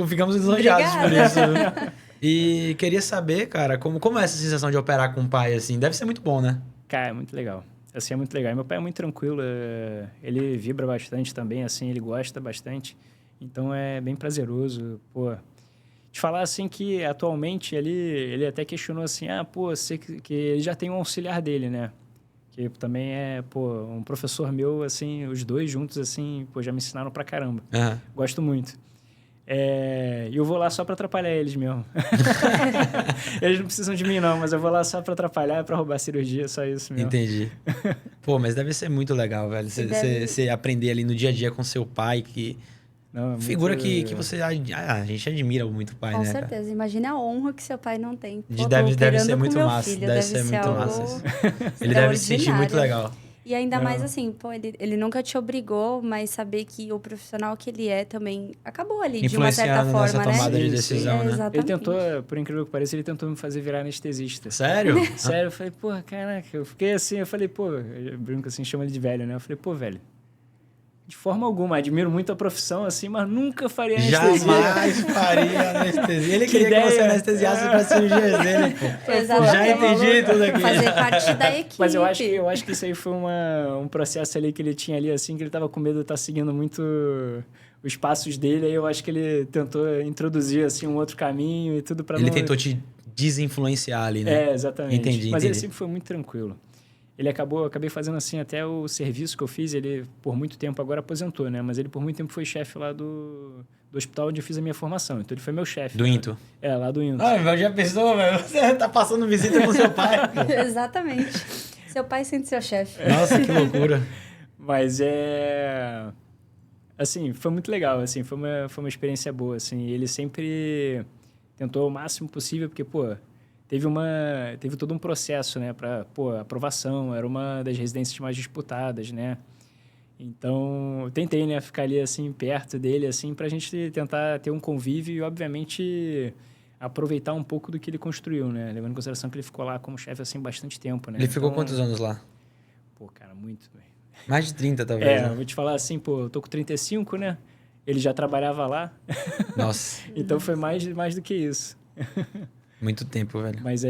ficamos lisonjeados por isso. E queria saber, cara, como é essa sensação de operar com o pai, assim? Deve ser muito bom, né? Cara, é muito legal. Assim, é muito legal. E meu pai é muito tranquilo, ele vibra bastante também, assim, ele gosta bastante. Então, é bem prazeroso, pô. Te falar, assim, que atualmente ele até questionou assim, sei que ele já tem um auxiliar dele, né? Que também é, um professor meu, assim, os dois juntos, assim, já me ensinaram pra caramba. Uhum. Gosto muito. E eu vou lá só pra atrapalhar eles mesmo. Eles não precisam de mim, não, mas eu vou lá só pra atrapalhar, pra roubar a cirurgia, só isso mesmo. Entendi. Pô, mas deve ser muito legal, velho. Você aprender ali no dia a dia com seu pai, que... Não, figura que você... A gente admira muito o pai, com né? Com certeza. Cara? Imagina a honra que seu pai não tem. Deve ser muito massa. Filho, deve ser muito algo massa. Ele deve se sentir muito legal. E ainda mais assim, ele nunca te obrigou, mas saber que o profissional que ele é também acabou ali, de uma certa forma, nessa tomada né? de decisão, né? Ele tentou, por incrível que pareça, ele tentou me fazer virar anestesista. Sério? Sério, eu falei, caraca, eu fiquei assim, eu falei, eu brinco assim, chama ele de velho, né? Eu falei, velho, de forma alguma, admiro muito a profissão, assim, mas nunca faria anestesia. Jamais faria anestesia. Ele queria que você anestesiasse para as cirurgias dele, pô. Exatamente. Já entendi tudo aqui. Fazer parte da equipe. Mas eu acho que isso aí foi um processo ali que ele tinha ali, assim, que ele tava com medo de estar seguindo muito os passos dele, aí eu acho que ele tentou introduzir, assim, um outro caminho e tudo para Ele tentou te desinfluenciar ali, né? Exatamente. Entendi. Ele sempre foi muito tranquilo. Acabei fazendo assim até o serviço que eu fiz, ele por muito tempo agora aposentou, né? Mas ele por muito tempo foi chefe lá do hospital onde eu fiz a minha formação. Então ele foi meu chefe. Do INTO? Lá do INTO. Já pensou, velho? Você tá passando visita com seu pai. Exatamente. Seu pai sente seu chefe. Nossa, que loucura. Mas assim, foi muito legal, assim, foi uma experiência boa, assim. Ele sempre tentou o máximo possível, porque, teve todo um processo, né, para aprovação, era uma das residências mais disputadas, né? Então, eu tentei, né, ficar ali, assim, perto dele, assim, pra gente tentar ter um convívio e, obviamente, aproveitar um pouco do que ele construiu, né? Levando em consideração que ele ficou lá como chefe, assim, bastante tempo, né? Ele ficou quantos anos lá? Cara, muito, velho. Mais de 30, talvez, né? Eu vou te falar assim, eu tô com 35, né? Ele já trabalhava lá. Nossa. Então, foi mais do que isso. Muito tempo, velho. Mas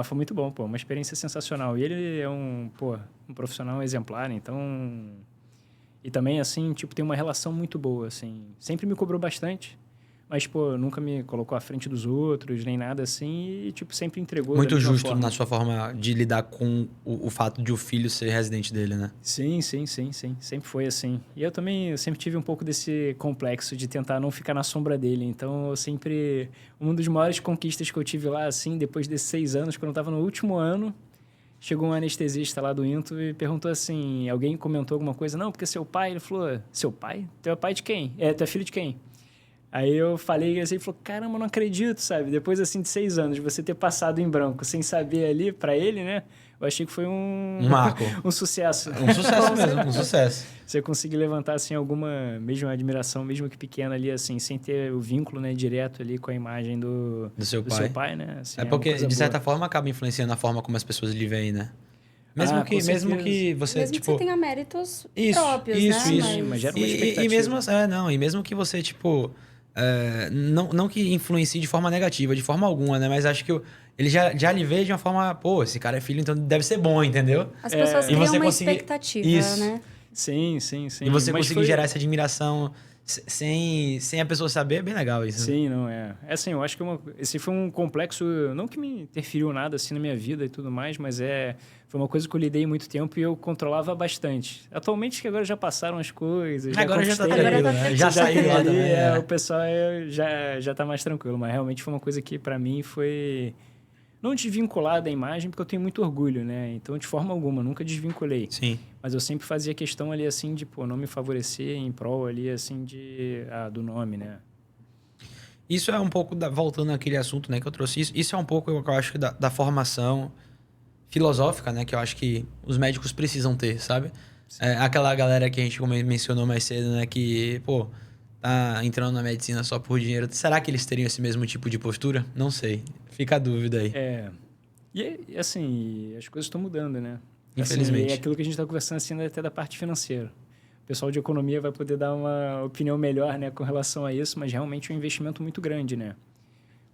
foi muito bom, uma experiência sensacional. E ele é um profissional exemplar, então... E também, assim, tem uma relação muito boa, assim. Sempre me cobrou bastante, mas, nunca me colocou à frente dos outros, nem nada assim, e, sempre entregou. Muito justo na sua forma de lidar com o fato de o filho ser residente dele, né? Sim. Sempre foi assim. E eu sempre tive um pouco desse complexo de tentar não ficar na sombra dele. Então, uma das maiores conquistas que eu tive lá, assim, depois desses 6 anos, quando eu estava no último ano, chegou um anestesista lá do INTO e perguntou assim, alguém comentou alguma coisa, não, porque seu pai, ele falou, seu pai? Tu é pai de quem? Tu é filho de quem? Aí eu falei assim, ele falou, caramba, não acredito, sabe? Depois, assim, de 6 anos, você ter passado em branco sem saber ali, pra ele, né? Eu achei que foi Um marco. um sucesso. Um sucesso mesmo, um sucesso. Você conseguir levantar, assim, alguma, mesmo admiração, mesmo que pequena ali, assim, sem ter o vínculo, né, direto ali com a imagem do seu pai, né? Assim, É porque, uma coisa de certa boa. forma, acaba influenciando a forma como as pessoas lhe veem, né? Mesmo Ah, que, com mesmo certeza. que você, Mesmo tipo... que você tenha méritos Isso, próprios, isso, né? isso. Mas gera uma E expectativa. mesmo, não, e mesmo que você, tipo... não que influencie de forma negativa, de forma alguma, né? Mas acho que ele já lhe vê de uma forma... Pô, esse cara é filho, então deve ser bom, entendeu? As pessoas E criam você uma conseguir... expectativa, Isso. né? Sim, sim, sim. E você Mas conseguir gerar essa admiração sem a pessoa saber, é bem legal isso. Né? Sim, não é. É assim, eu acho que esse foi um complexo, não que me interferiu nada assim na minha vida e tudo mais, mas foi uma coisa que eu lidei muito tempo e eu controlava bastante. Atualmente que agora já passaram as coisas, Agora já tá conquistei, tranquilo, né? Já saiu tem lá ali, também. o pessoal já tá mais tranquilo, mas realmente foi uma coisa que para mim foi não desvincular da imagem, porque eu tenho muito orgulho, né? Então, de forma alguma, nunca desvinculei. Sim. Mas eu sempre fazia questão ali, assim, de, pô, não me favorecer em prol ali, assim, do nome, né? Isso é um pouco, voltando àquele assunto, né, que eu trouxe. Isso é um pouco, eu acho, que da formação filosófica, né, que eu acho que os médicos precisam ter, sabe? Aquela galera que a gente mencionou mais cedo, né, que, pô, tá entrando na medicina só por dinheiro. Será que eles teriam esse mesmo tipo de postura? Não sei. Fica a dúvida aí. E assim, as coisas estão mudando, né? Infelizmente. Assim, é aquilo que a gente está conversando, assim, até da parte financeira. O pessoal de economia vai poder dar uma opinião melhor, né, com relação a isso, mas realmente é um investimento muito grande, né?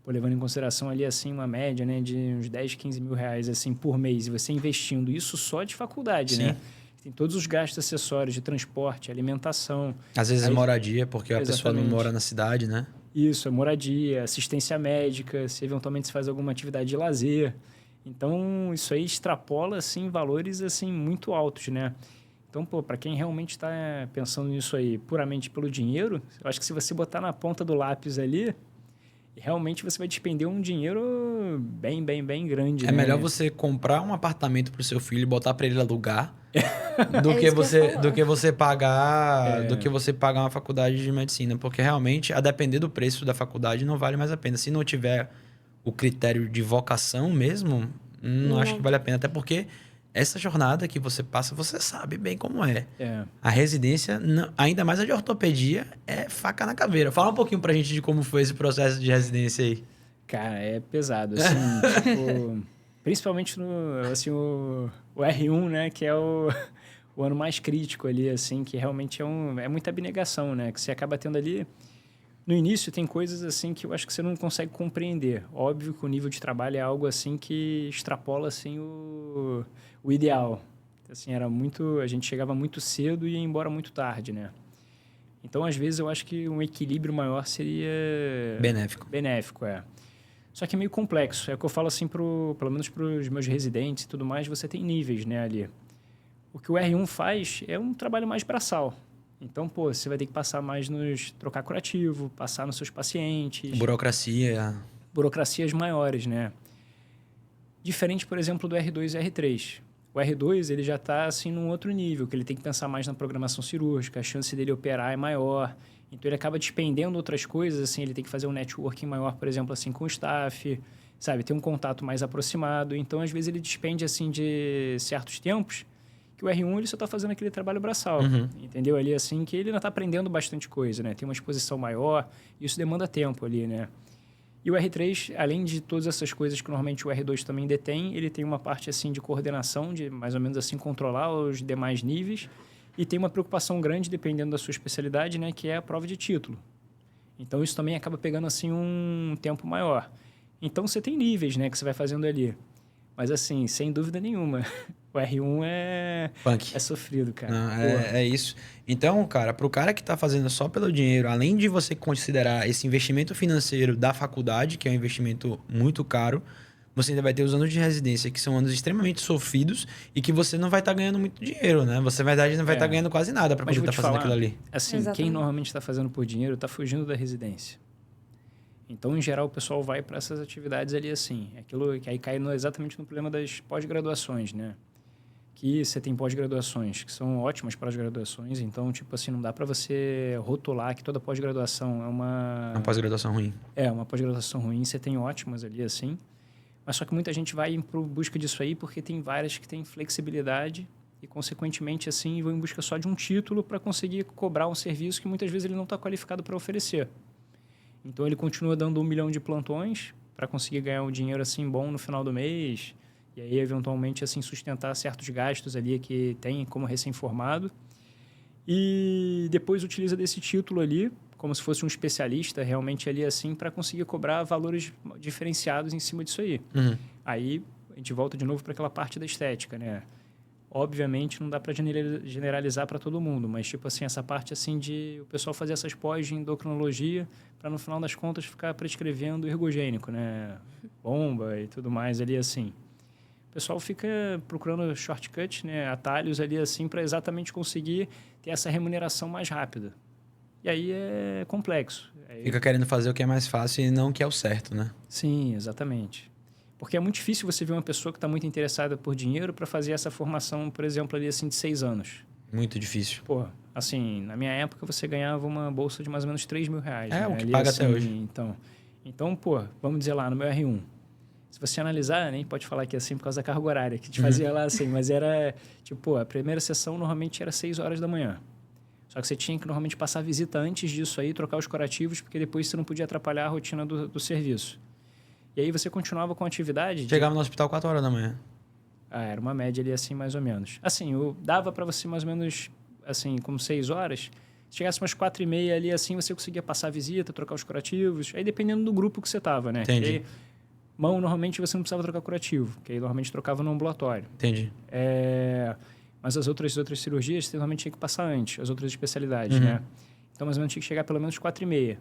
Pô, levando em consideração ali, assim, uma média, né, de uns 10, 15 mil reais, assim, por mês, e você investindo isso só de faculdade, Sim. né? Tem todos os gastos acessórios de transporte, alimentação. Às vezes Aí, moradia, porque a pessoa não exatamente. mora na cidade, né? Isso, é moradia, assistência médica, se eventualmente se faz alguma atividade de lazer. Então, isso aí extrapola, assim, valores, assim, muito altos, né? Então, pô, para quem realmente está pensando nisso aí puramente pelo dinheiro, eu acho que se você botar na ponta do lápis ali, realmente você vai despender um dinheiro bem, bem, bem grande, É né? melhor você comprar um apartamento pro seu filho e botar para ele alugar do É que isso que eu ia você falar. do que você pagar uma faculdade de medicina, porque realmente, a depender do preço da faculdade, não vale mais a pena. Se não tiver o critério de vocação mesmo, não acho que vale a pena, até porque essa jornada que você passa, você sabe bem como é. A residência, ainda mais a de ortopedia, é faca na caveira. Fala um pouquinho pra gente de como foi esse processo de residência aí. Cara, é pesado, assim, tipo, principalmente assim, o R1, né, que é o ano mais crítico ali, assim, que realmente é muita abnegação, né, que você acaba tendo ali. No início tem coisas assim que eu acho que você não consegue compreender. Óbvio que o nível de trabalho é algo assim que extrapola assim o ideal. Assim, a gente chegava muito cedo e ia embora muito tarde, né? Então, às vezes eu acho que um equilíbrio maior seria benéfico, é. Só que é meio complexo. É o que eu falo assim pelo menos para os meus residentes e tudo mais, você tem níveis, né, ali. O que o R1 faz é um trabalho mais braçal. Então, pô, você vai ter que passar mais trocar curativo, passar nos seus pacientes. Burocracias maiores, né? Diferente, por exemplo, do R2 e R3. O R2, ele já está, assim, num outro nível, que ele tem que pensar mais na programação cirúrgica, a chance dele operar é maior. Então, ele acaba despendendo outras coisas, assim, ele tem que fazer um networking maior, por exemplo, assim, com o staff, sabe? Ter um contato mais aproximado. Então, às vezes, ele despende, assim, de certos tempos que o R1 ele só está fazendo aquele trabalho braçal, entendeu? Ali, assim, que ele ainda está aprendendo bastante coisa, né? Tem uma exposição maior, isso demanda tempo ali, né? E o R3, além de todas essas coisas que normalmente o R2 também detém, ele tem uma parte, assim, de coordenação, de mais ou menos, assim, controlar os demais níveis e tem uma preocupação grande, dependendo da sua especialidade, né? Que é a prova de título. Então, isso também acaba pegando, assim, um tempo maior. Então, você tem níveis, né? Que você vai fazendo ali. Mas, assim, sem dúvida nenhuma, o R1 é sofrido, cara. Não, é isso. Então, cara, pro cara que tá fazendo só pelo dinheiro, além de você considerar esse investimento financeiro da faculdade, que é um investimento muito caro, você ainda vai ter os anos de residência, que são anos extremamente sofridos e que você não vai estar ganhando muito dinheiro, né? Você, na verdade, não vai estar ganhando quase nada para poder estar fazendo aquilo ali. Assim, Exatamente. Quem normalmente está fazendo por dinheiro está fugindo da residência. Então, em geral, o pessoal vai para essas atividades ali assim. Aquilo que aí cai exatamente no problema das pós-graduações, né? que você tem pós-graduações, que são ótimas pós-graduações. Então, tipo assim, não dá para você rotular que toda pós-graduação é Uma pós-graduação ruim. É, uma pós-graduação ruim. Você tem ótimas ali, assim. Mas só que muita gente vai em busca disso aí porque tem várias que têm flexibilidade e, consequentemente, assim, vão em busca só de um título para conseguir cobrar um serviço que muitas vezes ele não está qualificado para oferecer. Então, ele continua dando 1 milhão de plantões para conseguir ganhar um dinheiro, assim, bom no final do mês. E aí, eventualmente, assim, sustentar certos gastos ali que tem como recém-formado. E depois utiliza desse título ali, como se fosse um especialista realmente ali, assim, para conseguir cobrar valores diferenciados em cima disso aí. Uhum. Aí, a gente volta de novo para aquela parte da estética, né? Obviamente, não dá para generalizar para todo mundo, mas, tipo assim, essa parte, assim, de o pessoal fazer essas pós de endocrinologia para, no final das contas, ficar prescrevendo ergogênico, né? Bomba e tudo mais ali, assim. O pessoal fica procurando shortcut, né? Atalhos ali, assim, para exatamente conseguir ter essa remuneração mais rápida. E aí é complexo. Fica querendo fazer o que é mais fácil e não o que é o certo, né? Sim, exatamente. Porque é muito difícil você ver uma pessoa que está muito interessada por dinheiro para fazer essa formação, por exemplo, ali assim, de 6 anos. Muito difícil. Pô, assim, na minha época você ganhava uma bolsa de mais ou menos 3 mil reais. É, né? o que ali, paga assim, até hoje. Então, pô, vamos dizer lá, no meu R1. Se você analisar, nem pode falar que é assim por causa da carga horária, que te fazia lá assim, mas era, tipo, pô, a primeira sessão normalmente era 6 horas da manhã. Só que você tinha que normalmente passar a visita antes disso aí, trocar os curativos, porque depois você não podia atrapalhar a rotina do serviço. E aí você continuava com a atividade... Chegava no hospital 4 horas da manhã. Era uma média ali assim, mais ou menos. Assim, dava para você mais ou menos, assim, como 6 horas. Se chegasse umas 4h30 ali, assim, você conseguia passar a visita, trocar os curativos. Aí dependendo do grupo que você tava, né? Entendi. Aí, mão, normalmente você não precisava trocar curativo, que aí normalmente trocava no ambulatório. Entendi. Mas as outras cirurgias, você normalmente tinha que passar antes, as outras especialidades, né? Então, mais ou menos, tinha que chegar pelo menos 4h30.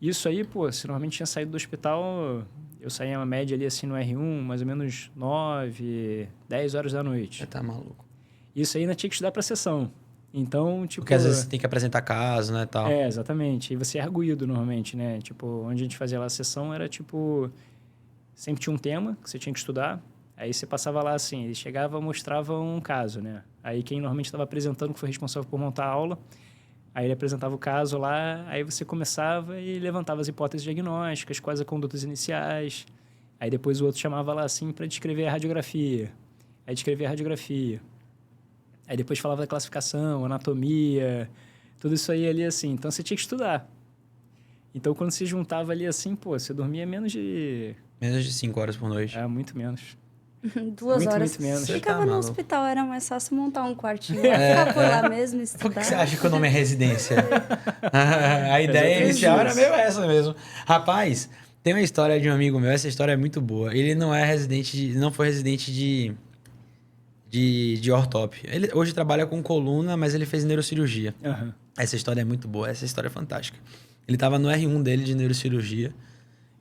Isso aí, pô, se normalmente tinha saído do hospital, eu saía uma média ali, assim, no R1, mais ou menos 9, 10 horas da noite. Você tá maluco. Isso aí ainda tinha que estudar para sessão. Então, tipo... Porque às vezes você tem que apresentar caso, né, tal. Exatamente. E você é arguído, normalmente, né? Tipo, onde a gente fazia lá a sessão era, tipo... Sempre tinha um tema que você tinha que estudar. Aí você passava lá, assim, ele chegava e mostrava um caso, né? Aí quem normalmente estava apresentando, que foi responsável por montar a aula, aí ele apresentava o caso lá, aí você começava e levantava as hipóteses diagnósticas, quais as condutas iniciais. Aí depois o outro chamava lá, assim, para descrever a radiografia. Aí descrevia a radiografia. Aí depois falava da classificação, anatomia, tudo isso aí ali, assim. Então, você tinha que estudar. Então, quando se juntava ali, assim, pô, você dormia menos de... Menos de 5 horas por noite. Muito menos. 2 horas. Muito menos. Ficava Tá no maluco. hospital, era mais fácil montar um quartinho. Ficar por lá mesmo, estudar. Por que você acha que o nome é residência? A ideia inicial era meio essa mesmo. Rapaz, tem uma história de um amigo meu, essa história é muito boa. Ele não é residente, não foi residente de ortop. Ele hoje trabalha com coluna, mas ele fez neurocirurgia. Uhum. Essa história é muito boa, essa história é fantástica. Ele tava no R1 dele de neurocirurgia.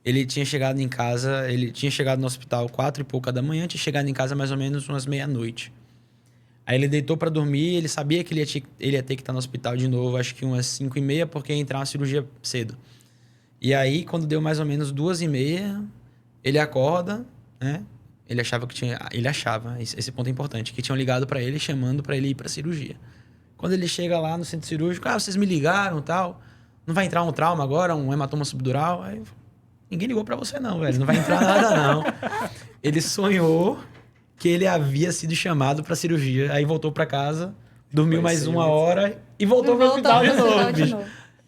Ele tinha chegado em casa, ele tinha chegado no hospital 4 e pouca da manhã, tinha chegado em casa mais ou menos umas meia-noite. Aí ele deitou pra dormir, ele sabia que ele ia ter que estar no hospital de novo, acho que umas 5h30, porque ia entrar uma cirurgia cedo. E aí, quando deu mais ou menos 2h30, ele acorda, né? Ele achava, esse ponto é importante, que tinham ligado pra ele, chamando pra ele ir pra cirurgia. Quando ele chega lá no centro cirúrgico, vocês me ligaram e tal, não vai entrar um trauma agora, um hematoma subdural? Aí eu falei, ninguém ligou pra você não, velho, não vai entrar nada não. Ele sonhou que ele havia sido chamado pra cirurgia, aí voltou pra casa, dormiu mais 1 hora e voltou pro hospital de novo, bicho.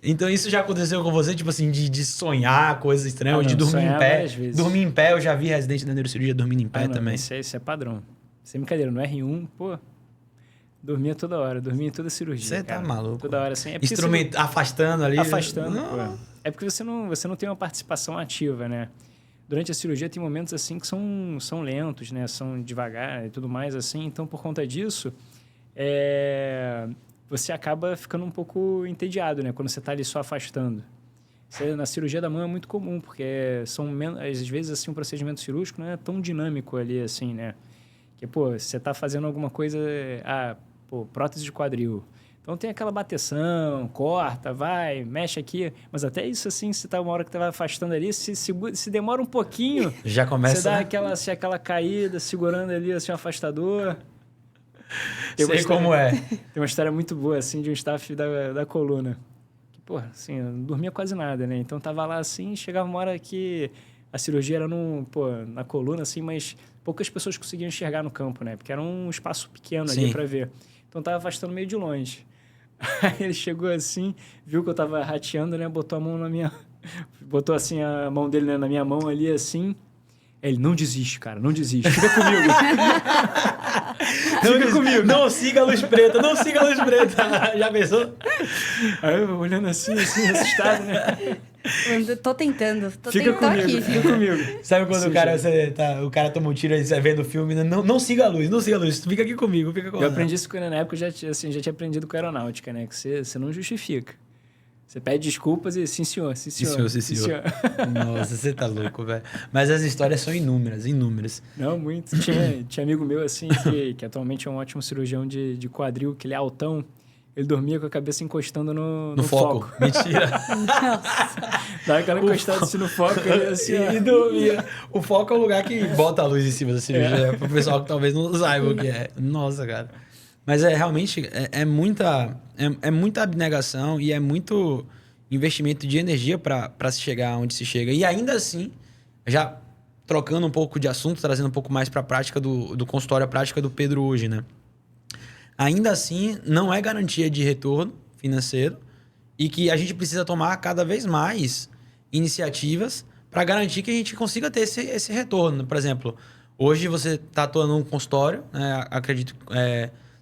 Então isso já aconteceu com você, tipo assim, de sonhar coisas estranhas, de dormir em pé. Dormir em pé, eu já vi residente da neurocirurgia dormindo em pé também. Isso é padrão. Sem brincadeira, no R1, pô, dormia toda hora, dormia em toda cirurgia. Você tá maluco. Toda hora, assim. Instrumento, afastando ali. Afastando, pô. É porque você não tem uma participação ativa, né? Durante a cirurgia tem momentos, assim, que são lentos, né? São devagar e tudo mais, assim. Então, por conta disso, você acaba ficando um pouco entediado, né? Quando você tá ali só afastando. Na cirurgia da mão é muito comum, porque às vezes, assim, um procedimento cirúrgico não é tão dinâmico ali, assim, né? Que, pô, você tá fazendo alguma coisa... prótese de quadril. Então, tem aquela bateção, corta, vai, mexe aqui. Mas até isso, assim, se tá uma hora que você vai afastando ali, se demora um pouquinho... Já começa... Você dá aquela caída, segurando ali, assim, o afastador. Sei como é. Tem uma história muito boa, assim, de um staff da coluna. Que, pô, assim, eu não dormia quase nada, né? Então, tava lá, assim, chegava uma hora que a cirurgia era na coluna, assim, mas poucas pessoas conseguiam enxergar no campo, né? Porque era um espaço pequeno ali para ver. Então, tava afastando meio de longe. Aí ele chegou assim, viu que eu tava rateando, né? Botou a mão na minha... Botou, assim, a mão dele, né, na minha mão ali, assim... Ele, não desiste, cara, não desiste. Fica comigo. Fica comigo. Não siga a luz preta, não siga a luz preta. Já pensou? Aí eu olhando assim, assustado, né? Tô tentando, Fica comigo, aqui. fica comigo. Sabe quando o cara toma um tiro e você vê no filme, né? Não siga a luz, não siga a luz. Fica aqui comigo, fica comigo. Eu aprendi isso na época, já tinha aprendido com aeronáutica, né? Que você não justifica. Você pede desculpas e sim, senhor, sim, senhor. Sim, senhor. Nossa, você tá louco, velho. Mas as histórias são inúmeras. Não, muito. Tinha amigo meu, assim, que atualmente é um ótimo cirurgião de quadril, que ele é altão. Ele dormia com a cabeça encostando no foco. Mentira. Nossa. Dá aquela encostada assim no foco. Ele, assim, e dormia. O foco é o lugar que bota a luz em cima da cirurgia. Pro pessoal que talvez não saiba o que é. Nossa, cara. Mas realmente é muita abnegação e é muito investimento de energia para se chegar onde se chega. E ainda assim, já trocando um pouco de assunto, trazendo um pouco mais para a prática do consultório, a prática do Pedro hoje, né? Ainda assim, não é garantia de retorno financeiro e que a gente precisa tomar cada vez mais iniciativas para garantir que a gente consiga ter esse retorno. Por exemplo, hoje você está atuando num consultório, né? Acredito...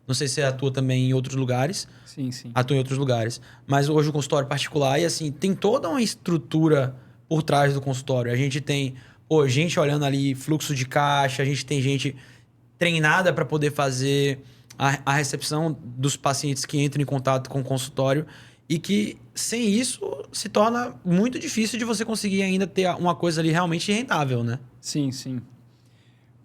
não sei se você atua também em outros lugares. Sim. Atua em outros lugares. Mas hoje o consultório particular, e assim, tem toda uma estrutura por trás do consultório. A gente tem gente olhando ali fluxo de caixa, a gente tem gente treinada para poder fazer a recepção dos pacientes que entram em contato com o consultório e que, sem isso, se torna muito difícil de você conseguir ainda ter uma coisa ali realmente rentável, né? Sim.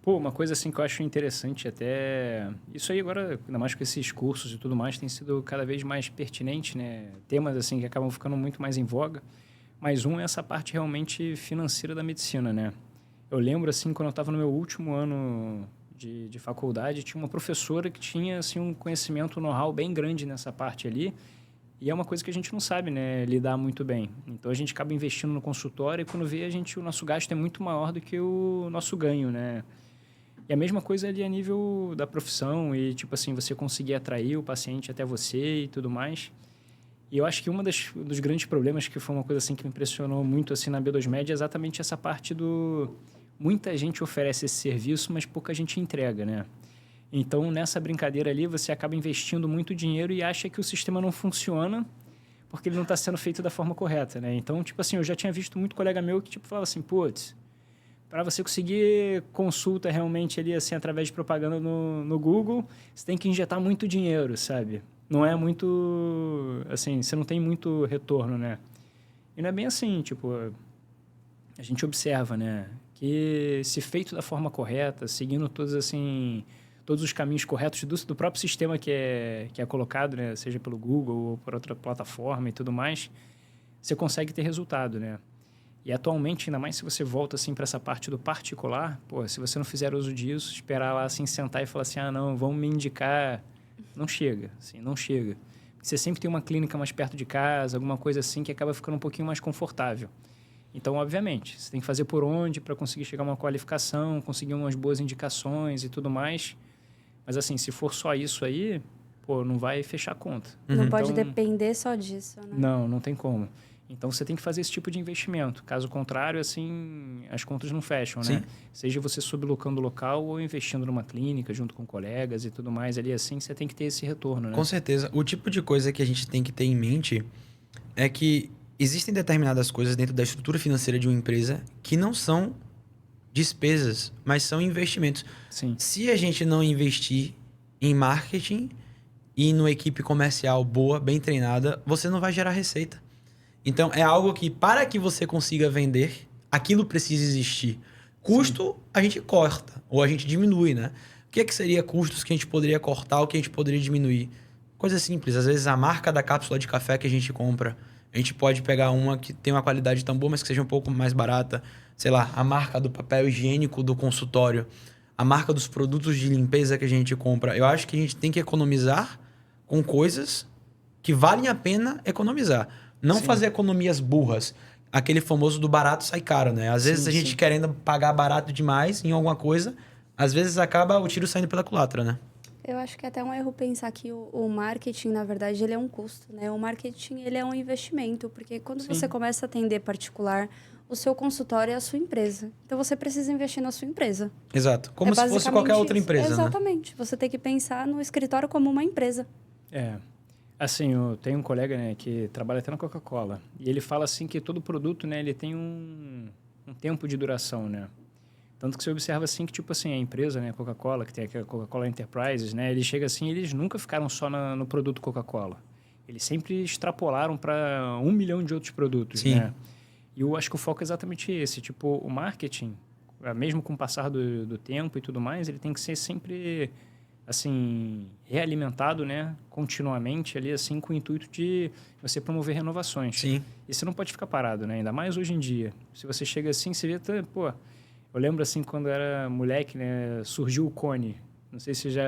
Pô, uma coisa assim que eu acho interessante até... Isso aí agora, ainda mais com esses cursos e tudo mais, tem sido cada vez mais pertinente, né? Temas assim que acabam ficando muito mais em voga. Mas é essa parte realmente financeira da medicina, né? Eu lembro, assim, quando eu estava no meu último ano de faculdade, tinha uma professora que tinha, assim, um conhecimento, um know-how bem grande nessa parte ali. E é uma coisa que a gente não sabe, né, lidar muito bem. Então, a gente acaba investindo no consultório e quando vê, o nosso gasto é muito maior do que o nosso ganho, né? E a mesma coisa ali a nível da profissão e, tipo assim, você conseguir atrair o paciente até você e tudo mais. E eu acho que dos grandes problemas, que foi uma coisa assim que me impressionou muito assim na B2Med, é exatamente essa parte do... Muita gente oferece esse serviço, mas pouca gente entrega, né? Então, nessa brincadeira ali, você acaba investindo muito dinheiro e acha que o sistema não funciona porque ele não está sendo feito da forma correta, né? Então, tipo assim, eu já tinha visto muito colega meu que, tipo, falava assim, putz, para você conseguir consulta realmente ali, assim, através de propaganda no Google, você tem que injetar muito dinheiro, sabe? Não é muito... Assim, você não tem muito retorno, né? E não é bem assim, tipo... A gente observa, né? Que se feito da forma correta, seguindo todos, assim... Todos os caminhos corretos do próprio sistema que é colocado, né? Seja pelo Google ou por outra plataforma e tudo mais, você consegue ter resultado, né? E atualmente, ainda mais se você volta assim para essa parte do particular, pô, se você não fizer uso disso, esperar lá assim, sentar e falar assim, não, vão me indicar, não chega, assim, não chega. Você sempre tem uma clínica mais perto de casa, alguma coisa assim que acaba ficando um pouquinho mais confortável. Então, obviamente, você tem que fazer por onde para conseguir chegar a uma qualificação, conseguir umas boas indicações e tudo mais. Mas assim, se for só isso aí, pô, não vai fechar a conta. Não pode depender só disso, né? Não tem como. Então, você tem que fazer esse tipo de investimento. Caso contrário, assim, as contas não fecham, né? Seja você sublocando o local ou investindo numa clínica junto com colegas e tudo mais ali, assim, você tem que ter esse retorno, né? Com certeza. O tipo de coisa que a gente tem que ter em mente é que existem determinadas coisas dentro da estrutura financeira de uma empresa que não são despesas, mas são investimentos. Sim. Se a gente não investir em marketing e numa equipe comercial boa, bem treinada, você não vai gerar receita. Então, é algo que, para que você consiga vender, aquilo precisa existir. Custo, sim, a gente corta, ou a gente diminui, né? O que seria custos que a gente poderia cortar ou que a gente poderia diminuir? Coisa simples. Às vezes, a marca da cápsula de café que a gente compra, a gente pode pegar uma que tem uma qualidade tão boa, mas que seja um pouco mais barata. Sei lá, a marca do papel higiênico do consultório. a marca dos produtos de limpeza que a gente compra. Eu acho que a gente tem que economizar com coisas que valem a pena economizar. Não fazer economias burras. Aquele famoso do barato sai caro, né? Às vezes a gente querendo pagar barato demais em alguma coisa, às vezes acaba o tiro saindo pela culatra, né? Eu acho que é até um erro pensar que o marketing, na verdade, ele é um custo, né? O marketing, ele é um investimento, porque quando você começa a atender particular, o seu consultório é a sua empresa. Então, você precisa investir na sua empresa. Exato. Como se fosse basicamente qualquer outra isso. empresa, né? Exatamente. Você tem que pensar no escritório como uma empresa. Assim, eu tenho um colega, né, que trabalha até na Coca-Cola. E ele fala assim que todo produto, né, ele tem um tempo de duração, né? Tanto que você observa assim que, tipo assim, a empresa, né, Coca-Cola, que tem aqui a Coca-Cola Enterprises, né, eles chegam assim, eles nunca ficaram só no produto Coca-Cola. Eles sempre extrapolaram para 1 milhão de outros produtos, né? E eu acho que o foco é exatamente esse. Tipo, o marketing, mesmo com o passar do tempo e tudo mais, ele tem que ser sempre, assim, realimentado, né, continuamente ali, assim, com o intuito de você promover renovações. Sim. E você não pode ficar parado, né? Ainda mais hoje em dia. Se você chega assim, você vê, pô... Eu lembro, assim, quando eu era moleque, né, surgiu o Cone. Não sei se você já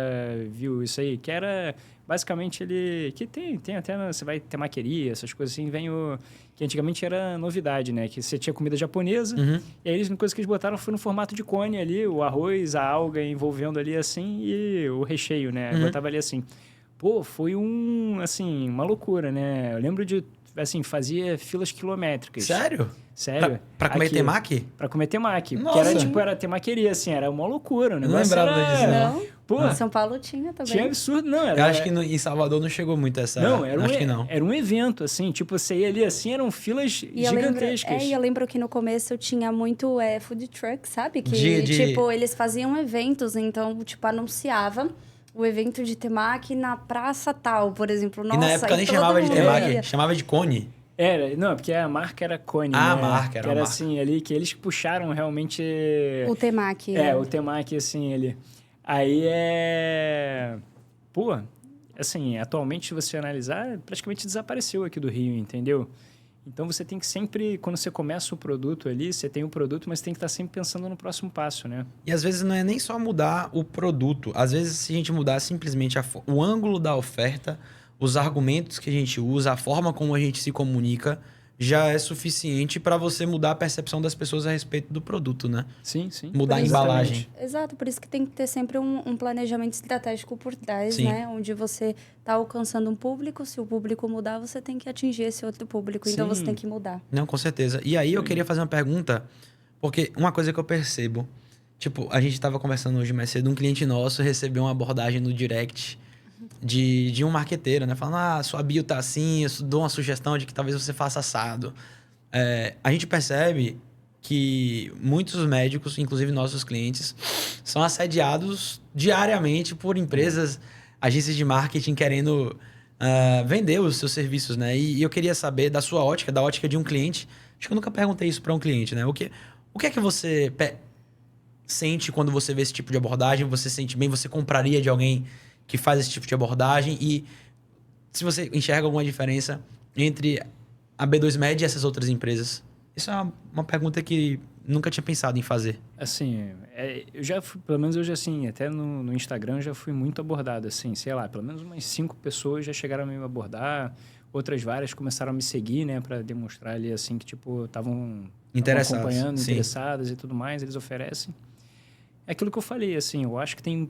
viu isso aí. Que era, basicamente, ele... Que tem até... Você vai ter maqueria, essas coisas assim. Vem o... Que antigamente era novidade, né? Que você tinha comida japonesa. E aí, uma coisa que eles botaram foi no formato de cone ali. O arroz, a alga envolvendo ali, assim. E o recheio, né? Botava ali, assim. Pô, foi assim, uma loucura, né? Eu lembro de... Assim, fazia filas quilométricas. Sério? Sério. Pra comer temaki? Pra comer temaki. Nossa. Porque era, tipo, era temaqueria, assim, era uma loucura. O Eu não lembrava disso, Não? Pô, São Paulo tinha também. tinha absurdo. Não, era... Eu acho que em Salvador não chegou muito essa... Não, acho que não. era um evento, assim. Tipo, você ia ali, assim, eram filas gigantescas. E eu lembro que no começo tinha muito food truck, sabe? Que, De- tipo, eles faziam eventos, então, tipo, anunciava o evento de temaki na praça tal, por exemplo. Nossa, E na época aí nem todo chamava de mundo temaki, ia. chamava de cone. Não, porque a marca era Cone, Ah, né? a marca, era que a era marca. assim, ali, que eles puxaram realmente... O temaki. o temaki, assim, ali. Aí Pô, assim, atualmente, se você analisar, praticamente desapareceu aqui do Rio, entendeu? Então, você tem que sempre, quando você começa o produto ali, você tem o produto, mas tem que estar sempre pensando no próximo passo, né? E às vezes não é nem só mudar o produto. Às vezes, se a gente mudar simplesmente o ângulo da oferta, os argumentos que a gente usa, a forma como a gente se comunica, já é suficiente para você mudar a percepção das pessoas a respeito do produto, né? Sim, sim. Mudar a Exatamente. embalagem. Exato, por isso que tem que ter sempre um planejamento estratégico por trás, Sim. né? Onde você está alcançando um público, se o público mudar, você tem que atingir esse outro público, então Sim. você tem que mudar. Não, com certeza. E aí eu queria fazer uma pergunta, porque uma coisa que eu percebo, tipo, a gente estava conversando hoje mais cedo, um cliente nosso recebeu uma abordagem no direct de um marqueteiro, né? Falando, sua bio tá assim, eu dou uma sugestão de que talvez você faça assado. A gente percebe que muitos médicos, inclusive nossos clientes, são assediados diariamente por empresas, agências de marketing querendo vender os seus serviços, né? E eu queria saber da sua ótica, da ótica de um cliente. Acho que eu nunca perguntei isso para um cliente, né? O que é que você sente quando você vê esse tipo de abordagem? Você sente bem? Você compraria de alguém que faz esse tipo de abordagem? E se você enxerga alguma diferença entre a B2Med e essas outras empresas? Isso é uma pergunta que nunca tinha pensado em fazer. Assim, eu já fui, pelo menos hoje, assim, até no Instagram eu já fui muito abordado, assim, sei lá, pelo menos umas 5 pessoas já chegaram a me abordar, outras várias começaram a me seguir, né, para demonstrar ali, assim, que, tipo, estavam acompanhando, sim. interessadas e tudo mais, eles oferecem. É aquilo que eu falei, assim, eu acho que tem,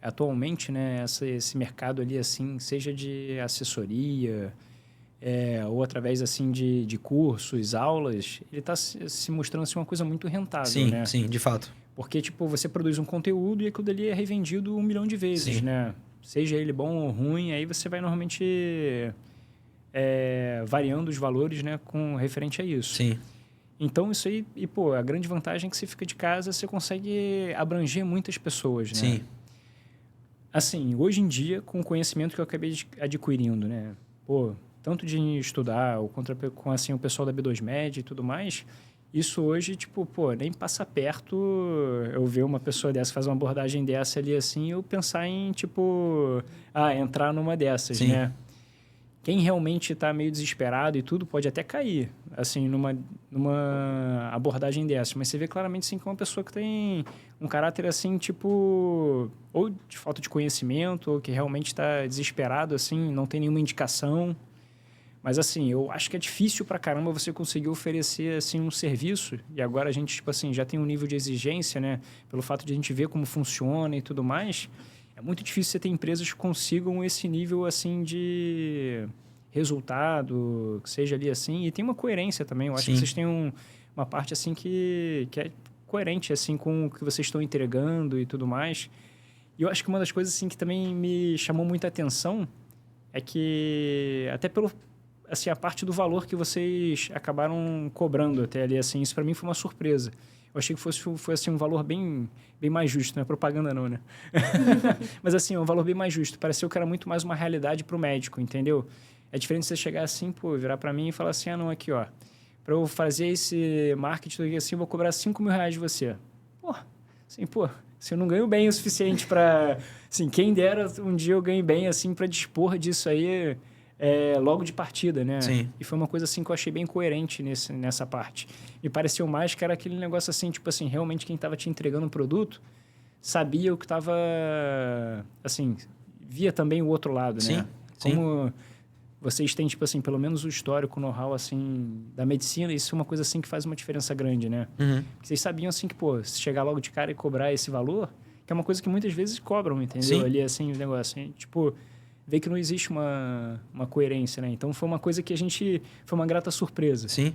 atualmente, né, esse mercado ali, assim, seja de assessoria, ou através, assim, de cursos, aulas, ele está se mostrando, assim, uma coisa muito rentável, Sim, né? sim, de fato. Porque, tipo, você produz um conteúdo e aquilo dali é revendido 1 milhão de vezes, Sim. né? Seja ele bom ou ruim, aí você vai normalmente variando os valores, né, com referente a isso. Sim. Então, isso aí... E, a grande vantagem é que você fica de casa, você consegue abranger muitas pessoas, né? Sim. Assim, hoje em dia, com o conhecimento que eu acabei adquirindo, né? Tanto de estudar, ou com assim, o pessoal da B2Med e tudo mais, isso hoje, tipo, nem passa perto eu ver uma pessoa dessa fazer uma abordagem dessa ali, assim, eu pensar em, tipo, entrar numa dessas, Sim. né? quem realmente está meio desesperado e tudo pode até cair, assim, numa abordagem dessa. Mas você vê claramente, assim, que é uma pessoa que tem um caráter, assim, tipo... Ou de falta de conhecimento, ou que realmente está desesperado, assim, não tem nenhuma indicação. Mas, assim, eu acho que é difícil pra caramba você conseguir oferecer, assim, um serviço. E agora a gente, tipo assim, já tem um nível de exigência, né? Pelo fato de a gente ver como funciona e tudo mais... É muito difícil você ter empresas que consigam esse nível, assim, de resultado, que seja ali assim. E tem uma coerência também. Eu acho que vocês têm uma parte, assim, que é coerente, assim, com o que vocês estão entregando e tudo mais. E eu acho que uma das coisas, assim, que também me chamou muita atenção é que, até pelo, assim, a parte do valor que vocês acabaram cobrando até ali, assim, isso para mim foi uma surpresa. Eu achei que fosse assim, um valor bem mais justo, não é propaganda não, né? Mas assim, um valor bem mais justo. Pareceu que era muito mais uma realidade para o médico, entendeu? É diferente você chegar assim, pô, virar para mim e falar assim, não, aqui, ó, para eu fazer esse marketing assim, eu vou cobrar R$5.000 de você. Pô, assim, se eu não ganho bem o suficiente para... Assim, quem dera um dia eu ganhe bem, assim, para dispor disso aí... logo de partida, né? Sim. E foi uma coisa assim que eu achei bem coerente nessa parte. Me pareceu mais que era aquele negócio assim, tipo assim, realmente quem estava te entregando o produto sabia o que estava, assim, via também o outro lado, Sim, né? sim. Como vocês têm, tipo assim, pelo menos o histórico, o know-how, assim, da medicina, isso é uma coisa assim que faz uma diferença grande, né? Uhum. Porque vocês sabiam, assim, que, pô, se chegar logo de cara e cobrar esse valor, que é uma coisa que muitas vezes cobram, entendeu? Sim. Ali, assim, o negócio, assim, tipo... Vê que não existe uma coerência, né? Então, foi uma coisa que foi uma grata surpresa. Sim.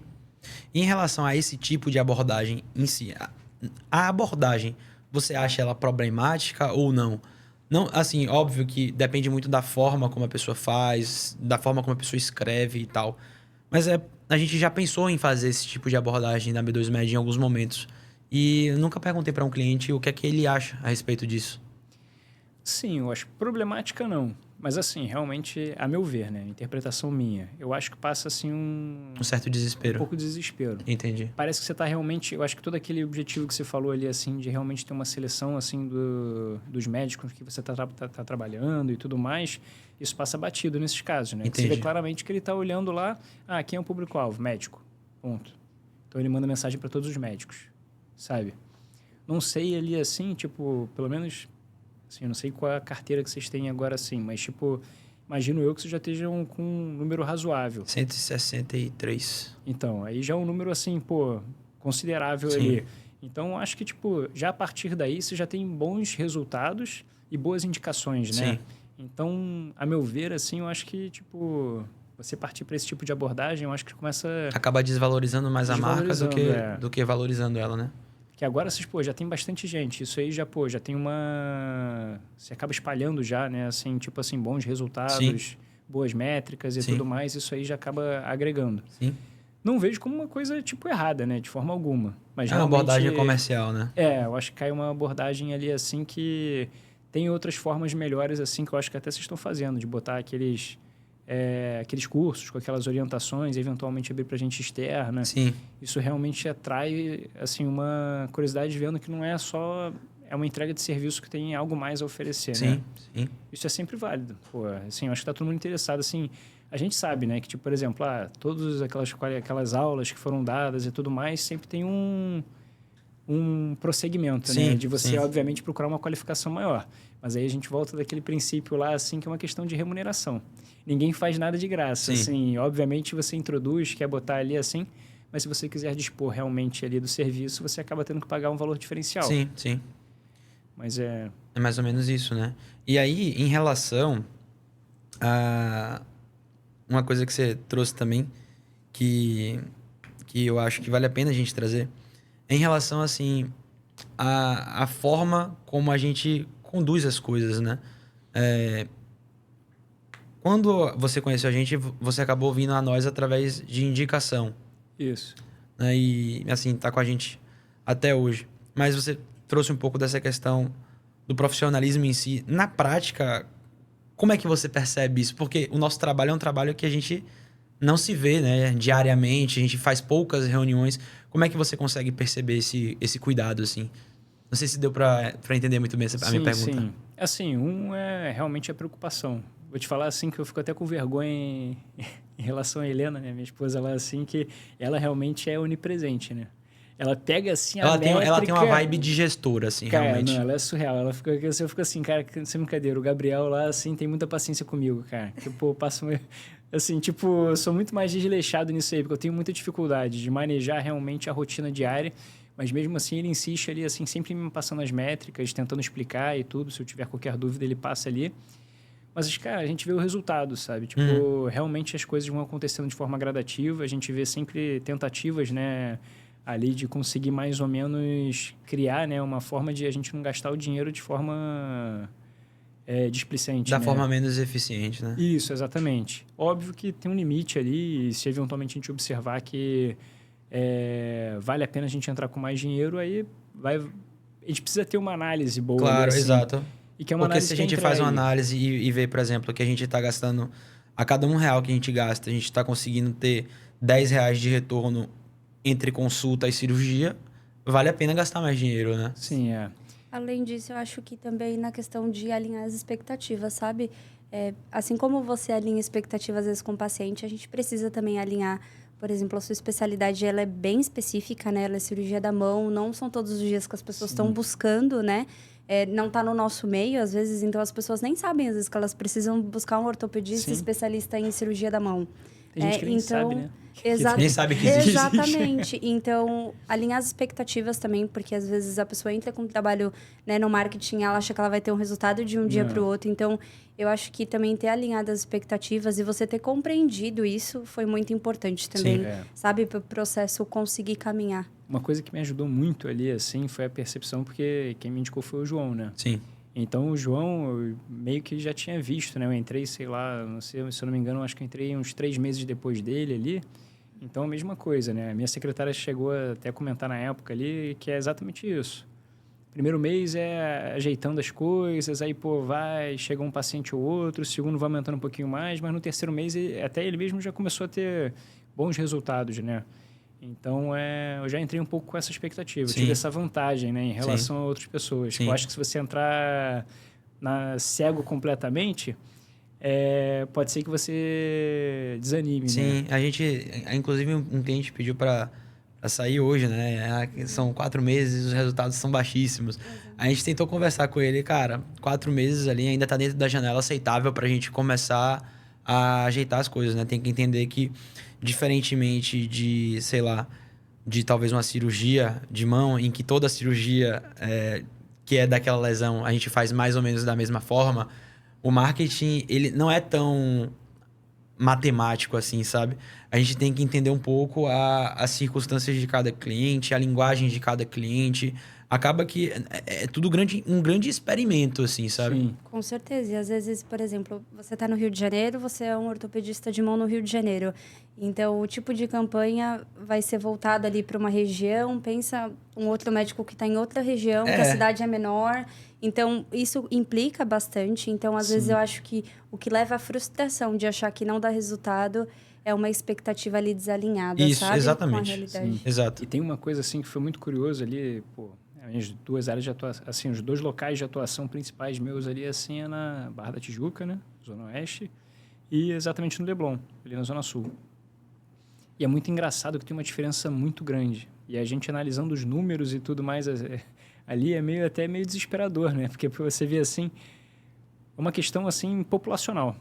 E em relação a esse tipo de abordagem em si, a abordagem, você acha ela problemática ou não? Não, assim, óbvio que depende muito da forma como a pessoa faz, da forma como a pessoa escreve e tal. Mas a gente já pensou em fazer esse tipo de abordagem na B2Med em alguns momentos. E eu nunca perguntei para um cliente o que é que ele acha a respeito disso. Sim, eu acho problemática não. Mas assim, realmente, a meu ver, né? Interpretação minha. Eu acho que passa assim Um certo desespero. Um pouco de desespero. Entendi. Parece que você está realmente... Eu acho que todo aquele objetivo que você falou ali, assim, de realmente ter uma seleção, assim, dos médicos que você tá trabalhando e tudo mais, isso passa batido nesses casos, né? Entendi. Você vê claramente que ele está olhando lá, quem é o público-alvo? Médico. Ponto. Então, ele manda mensagem para todos os médicos, sabe? Não sei ali, assim, tipo, pelo menos... Assim, eu não sei qual é a carteira que vocês têm agora, assim, mas, tipo, imagino eu que vocês já estejam com um número razoável. 163. Então, aí já é um número, assim, pô, considerável ali. Então, acho que, tipo, já a partir daí você já tem bons resultados e boas indicações, né? Sim. Então, a meu ver, assim, eu acho que, tipo, você partir para esse tipo de abordagem, eu acho que começa... Acaba desvalorizando mais a marca do que valorizando ela, né? Que agora, vocês, pô, já tem bastante gente. Isso aí já, pô, já tem uma... Você acaba espalhando já, né? Assim, tipo assim, bons resultados, Sim. boas métricas e Sim. tudo mais. Isso aí já acaba agregando. Sim. Não vejo como uma coisa, tipo, errada, né? De forma alguma. Mas É uma abordagem comercial, né? Eu acho que cai uma abordagem ali, assim, que tem outras formas melhores, assim, que eu acho que até vocês estão fazendo. De botar aqueles cursos com aquelas orientações, eventualmente abrir para gente externa. Sim. Isso realmente atrai, assim, uma curiosidade vendo que não é só... É uma entrega de serviço que tem algo mais a oferecer, Sim, né? sim. Isso é sempre válido. Pô, assim, eu acho que tá todo mundo interessado, assim... A gente sabe, né? Que, tipo, por exemplo, todas aquelas aulas que foram dadas e tudo mais, sempre tem um prosseguimento, Sim, né? De você, sim. obviamente, procurar uma qualificação maior. Mas aí a gente volta daquele princípio lá, assim, que é uma questão de remuneração. Ninguém faz nada de graça. Sim. Assim, obviamente, você introduz, quer botar ali assim, mas se você quiser dispor realmente ali do serviço, você acaba tendo que pagar um valor diferencial. Sim, sim. Mas é... É mais ou menos isso, né? E aí, em relação a uma coisa que você trouxe também, que eu acho que vale a pena a gente trazer, é em relação, assim, a forma como a gente conduz as coisas, né? Quando você conheceu a gente, você acabou vindo a nós através de indicação. Isso. Né? E, assim, tá com a gente até hoje. Mas você trouxe um pouco dessa questão do profissionalismo em si. Na prática, como é que você percebe isso? Porque o nosso trabalho é um trabalho que a gente não se vê, né, diariamente, a gente faz poucas reuniões. Como é que você consegue perceber esse cuidado, assim? Não sei se deu para entender muito bem a minha pergunta. Sim. Assim, realmente a preocupação. Vou te falar assim que eu fico até com vergonha em relação a Helena, né? Minha esposa, ela assim que ela realmente é onipresente, né? Ela pega assim a métrica... Ela tem uma vibe de gestora, assim, cara, realmente. não, ela é surreal. Eu fico assim, cara, sem brincadeira. O Gabriel lá, assim, tem muita paciência comigo, cara. Que, pô, passo... Assim, tipo, eu sou muito mais desleixado nisso aí, porque eu tenho muita dificuldade de manejar realmente a rotina diária. Mas mesmo assim, ele insiste ali, assim, sempre me passando as métricas, tentando explicar e tudo. Se eu tiver qualquer dúvida, ele passa ali. Mas, cara, a gente vê o resultado, sabe? Tipo, realmente as coisas vão acontecendo de forma gradativa. A gente vê sempre tentativas, né? Ali de conseguir mais ou menos criar, né? Uma forma de a gente não gastar o dinheiro de forma displicente, Da né? forma menos eficiente, né? Isso, exatamente. Óbvio que tem um limite ali. E se eventualmente a gente observar que vale a pena a gente entrar com mais dinheiro, aí vai... A gente precisa ter uma análise boa. Claro, ali, assim, exato. e que é uma Porque análise se a que gente faz uma entregue. análise e vê, por exemplo, que a gente está gastando... A cada R$1 que a gente gasta, a gente está conseguindo ter R$10 de retorno entre consulta e cirurgia, vale a pena gastar mais dinheiro, né? Sim, Além disso, eu acho que também na questão de alinhar as expectativas, sabe? Assim como você alinha expectativas às vezes com o paciente, a gente precisa também alinhar, por exemplo, a sua especialidade, ela é bem específica, né? Ela é cirurgia da mão, não são todos os dias que as pessoas estão buscando, né? Não está no nosso meio, às vezes, então as pessoas nem sabem, às vezes, que elas precisam buscar um ortopedista especialista em cirurgia da mão. Tem gente que nem sabe, né? Nem sabe que existe. Exatamente. Então, alinhar as expectativas também, porque às vezes a pessoa entra com um trabalho, né, no marketing, ela acha que ela vai ter um resultado de um dia para o outro. Então, eu acho que também ter alinhado as expectativas e você ter compreendido isso foi muito importante também, sabe? Para o processo conseguir caminhar. Uma coisa que me ajudou muito ali, assim, foi a percepção, porque quem me indicou foi o João, né? Sim. Então, o João, eu meio que já tinha visto, né? Eu entrei, sei lá, não sei, se eu não me engano, acho que eu entrei uns 3 meses depois dele ali. Então, a mesma coisa, né? A minha secretária chegou até a comentar na época ali que é exatamente isso. Primeiro mês é ajeitando as coisas, aí, pô, chega um paciente ou outro, o segundo vai aumentando um pouquinho mais, mas no terceiro mês, até ele mesmo já começou a ter bons resultados, né? Então, eu já entrei um pouco com essa expectativa. Eu tive essa vantagem, né, em relação a outras pessoas. Eu acho que se você entrar cego completamente, pode ser que você desanime, Sim, né? a gente... Inclusive, um cliente pediu para sair hoje, né? São 4 meses, os resultados são baixíssimos. A gente tentou conversar com ele, cara, 4 meses ali ainda tá dentro da janela aceitável pra gente começar a ajeitar as coisas, né? Tem que entender que, diferentemente de, sei lá, de talvez uma cirurgia de mão, em que toda cirurgia que é daquela lesão a gente faz mais ou menos da mesma forma, o marketing, ele não é tão matemático assim, sabe? A gente tem que entender um pouco as circunstâncias de cada cliente, a linguagem de cada cliente. Acaba que é tudo um grande experimento, assim, sabe? Sim. Com certeza. E às vezes, por exemplo, você está no Rio de Janeiro, você é um ortopedista de mão no Rio de Janeiro. Então, o tipo de campanha vai ser voltado ali para uma região. Pensa um outro médico que está em outra região, que a cidade é menor. Então, isso implica bastante. Então, às vezes, eu acho que o que leva à frustração de achar que não dá resultado é uma expectativa ali desalinhada, Isso, sabe? exatamente. Com a realidade. Exato. E tem uma coisa, assim, que foi muito curioso ali, pô, as duas áreas de atuação, assim, os 2 locais de atuação principais meus ali, assim, é na Barra da Tijuca, né? Zona Oeste, e exatamente no Leblon, ali na Zona Sul. E é muito engraçado que tem uma diferença muito grande. E a gente analisando os números e tudo mais, ali é até meio desesperador, né? Porque você vê, assim, uma questão, assim, populacional.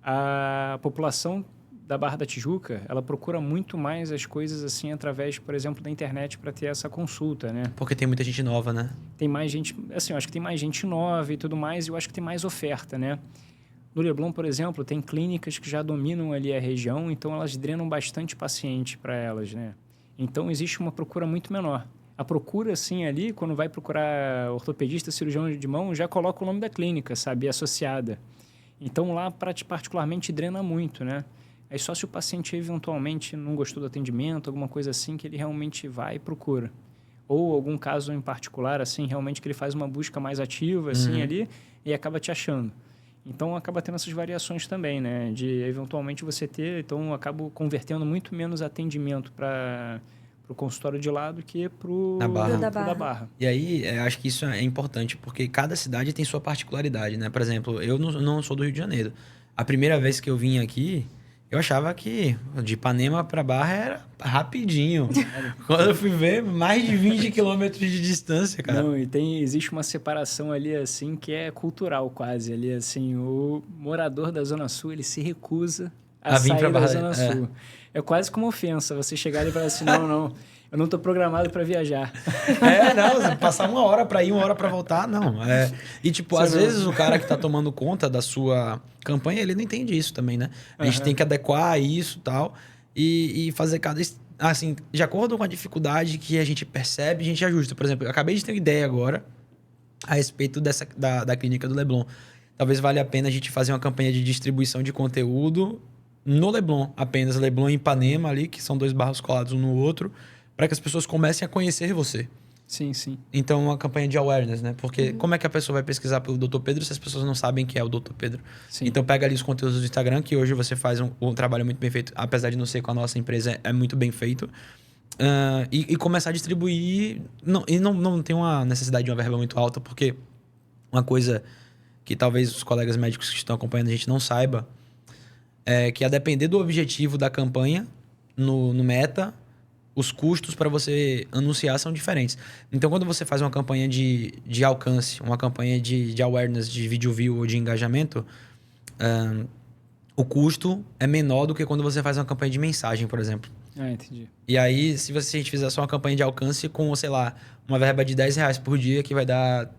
A população da Barra da Tijuca, ela procura muito mais as coisas, assim, através, por exemplo, da internet para ter essa consulta, né? Porque tem muita gente nova, né? Tem mais gente, assim, eu acho que tem mais gente nova e tudo mais, e eu acho que tem mais oferta, né? No Leblon, por exemplo, tem clínicas que já dominam ali a região, então elas drenam bastante paciente para elas, né? Então, existe uma procura muito menor. A procura, assim, ali, quando vai procurar ortopedista, cirurgião de mão, já coloca o nome da clínica, sabe? Associada. Então, lá, particularmente, drena muito, né? Aí só se o paciente eventualmente não gostou do atendimento, alguma coisa assim, que ele realmente vai e procura. Ou algum caso em particular, assim, realmente que ele faz uma busca mais ativa, assim, ali, e acaba te achando. Então, acaba tendo essas variações também, né? De, eventualmente, você ter... Então, eu acabo convertendo muito menos atendimento para o consultório de lá do que para o da Barra. E aí, acho que isso é importante, porque cada cidade tem sua particularidade, né? Por exemplo, eu não sou do Rio de Janeiro. A primeira vez que eu vim aqui, eu achava que de Ipanema pra Barra era rapidinho. Quando eu fui ver, mais de 20 quilômetros de distância, cara. Não, e existe uma separação ali, assim, que é cultural quase. Ali, assim, o morador da Zona Sul, ele se recusa a vir sair pra da Barra, Zona Sul. É quase como ofensa você chegar ali e falar assim, não, eu não tô programado para viajar. Não, passar 1 hora pra ir, 1 hora pra voltar, não. E, tipo, às vezes o cara que tá tomando conta da sua campanha, ele não entende isso também, né? A gente tem que adequar isso e fazer cada... Assim, de acordo com a dificuldade que a gente percebe, a gente ajusta. Por exemplo, eu acabei de ter uma ideia agora a respeito da clínica do Leblon. Talvez valha a pena a gente fazer uma campanha de distribuição de conteúdo no Leblon, apenas Leblon e Ipanema ali, que são 2 bairros colados um no outro, para que as pessoas comecem a conhecer você. Sim, sim. Então, uma campanha de awareness, né? Porque como é que a pessoa vai pesquisar pelo Dr. Pedro se as pessoas não sabem quem é o Dr. Pedro? Sim. Então, pega ali os conteúdos do Instagram, que hoje você faz um trabalho muito bem feito, apesar de não ser com a nossa empresa, é muito bem feito. E começar a distribuir... Não tem uma necessidade de uma verba muito alta, porque uma coisa que talvez os colegas médicos que estão acompanhando a gente não saiba é que, a depender do objetivo da campanha no Meta, os custos para você anunciar são diferentes. Então, quando você faz uma campanha de alcance, uma campanha de awareness, de video view ou de engajamento, o custo é menor do que quando você faz uma campanha de mensagem, por exemplo. Entendi. E aí, se a gente fizer só uma campanha de alcance com, sei lá, uma verba de R$10 por dia, que vai dar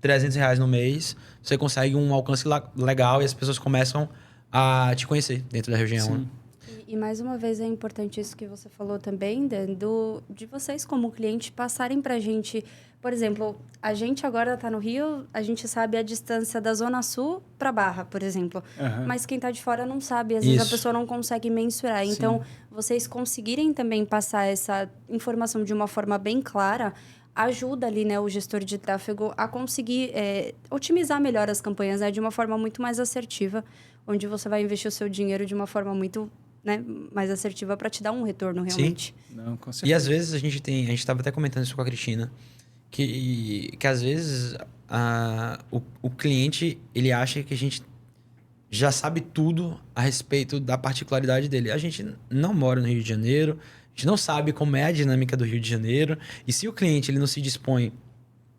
R$300 no mês, você consegue um alcance legal e as pessoas começam a te conhecer dentro da região. Sim. Né? E mais uma vez é importante isso que você falou também, Dan, de vocês como cliente passarem pra gente. Por exemplo, a gente agora tá no Rio, a gente sabe a distância da Zona Sul pra Barra, por exemplo. Mas quem tá de fora não sabe, às vezes a pessoa não consegue mensurar. Sim. Então, vocês conseguirem também passar essa informação de uma forma bem clara, ajuda ali, né, o gestor de tráfego a conseguir otimizar melhor as campanhas, né, de uma forma muito mais assertiva, onde você vai investir o seu dinheiro de uma forma muito, né, mais assertiva para te dar um retorno realmente. Sim. Não, com certeza. E às vezes a gente estava até comentando isso com a Cristina, que às vezes o cliente ele acha que a gente já sabe tudo a respeito da particularidade dele. A gente não mora no Rio de Janeiro, a gente não sabe como é a dinâmica do Rio de Janeiro, e se o cliente ele não se dispõe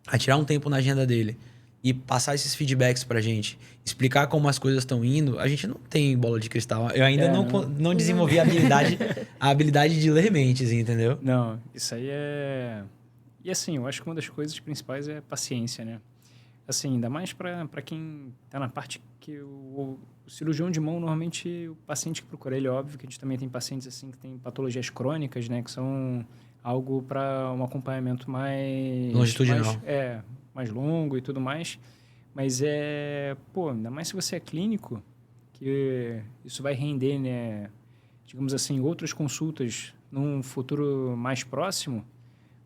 a tirar um tempo na agenda dele e passar esses feedbacks pra gente, explicar como as coisas estão indo, a gente não tem bola de cristal. Eu ainda não desenvolvi a habilidade de ler mentes, entendeu? Não, isso aí é... E assim, eu acho que uma das coisas principais é paciência, né? Assim, ainda mais para quem tá na parte que o cirurgião de mão, normalmente, o paciente que procura ele, óbvio que a gente também tem pacientes assim que tem patologias crônicas, né? Que são algo para um acompanhamento mais... Longitudinal. Mais longo e tudo mais. Mas ainda mais se você é clínico, que isso vai render, né? Digamos assim, outras consultas num futuro mais próximo.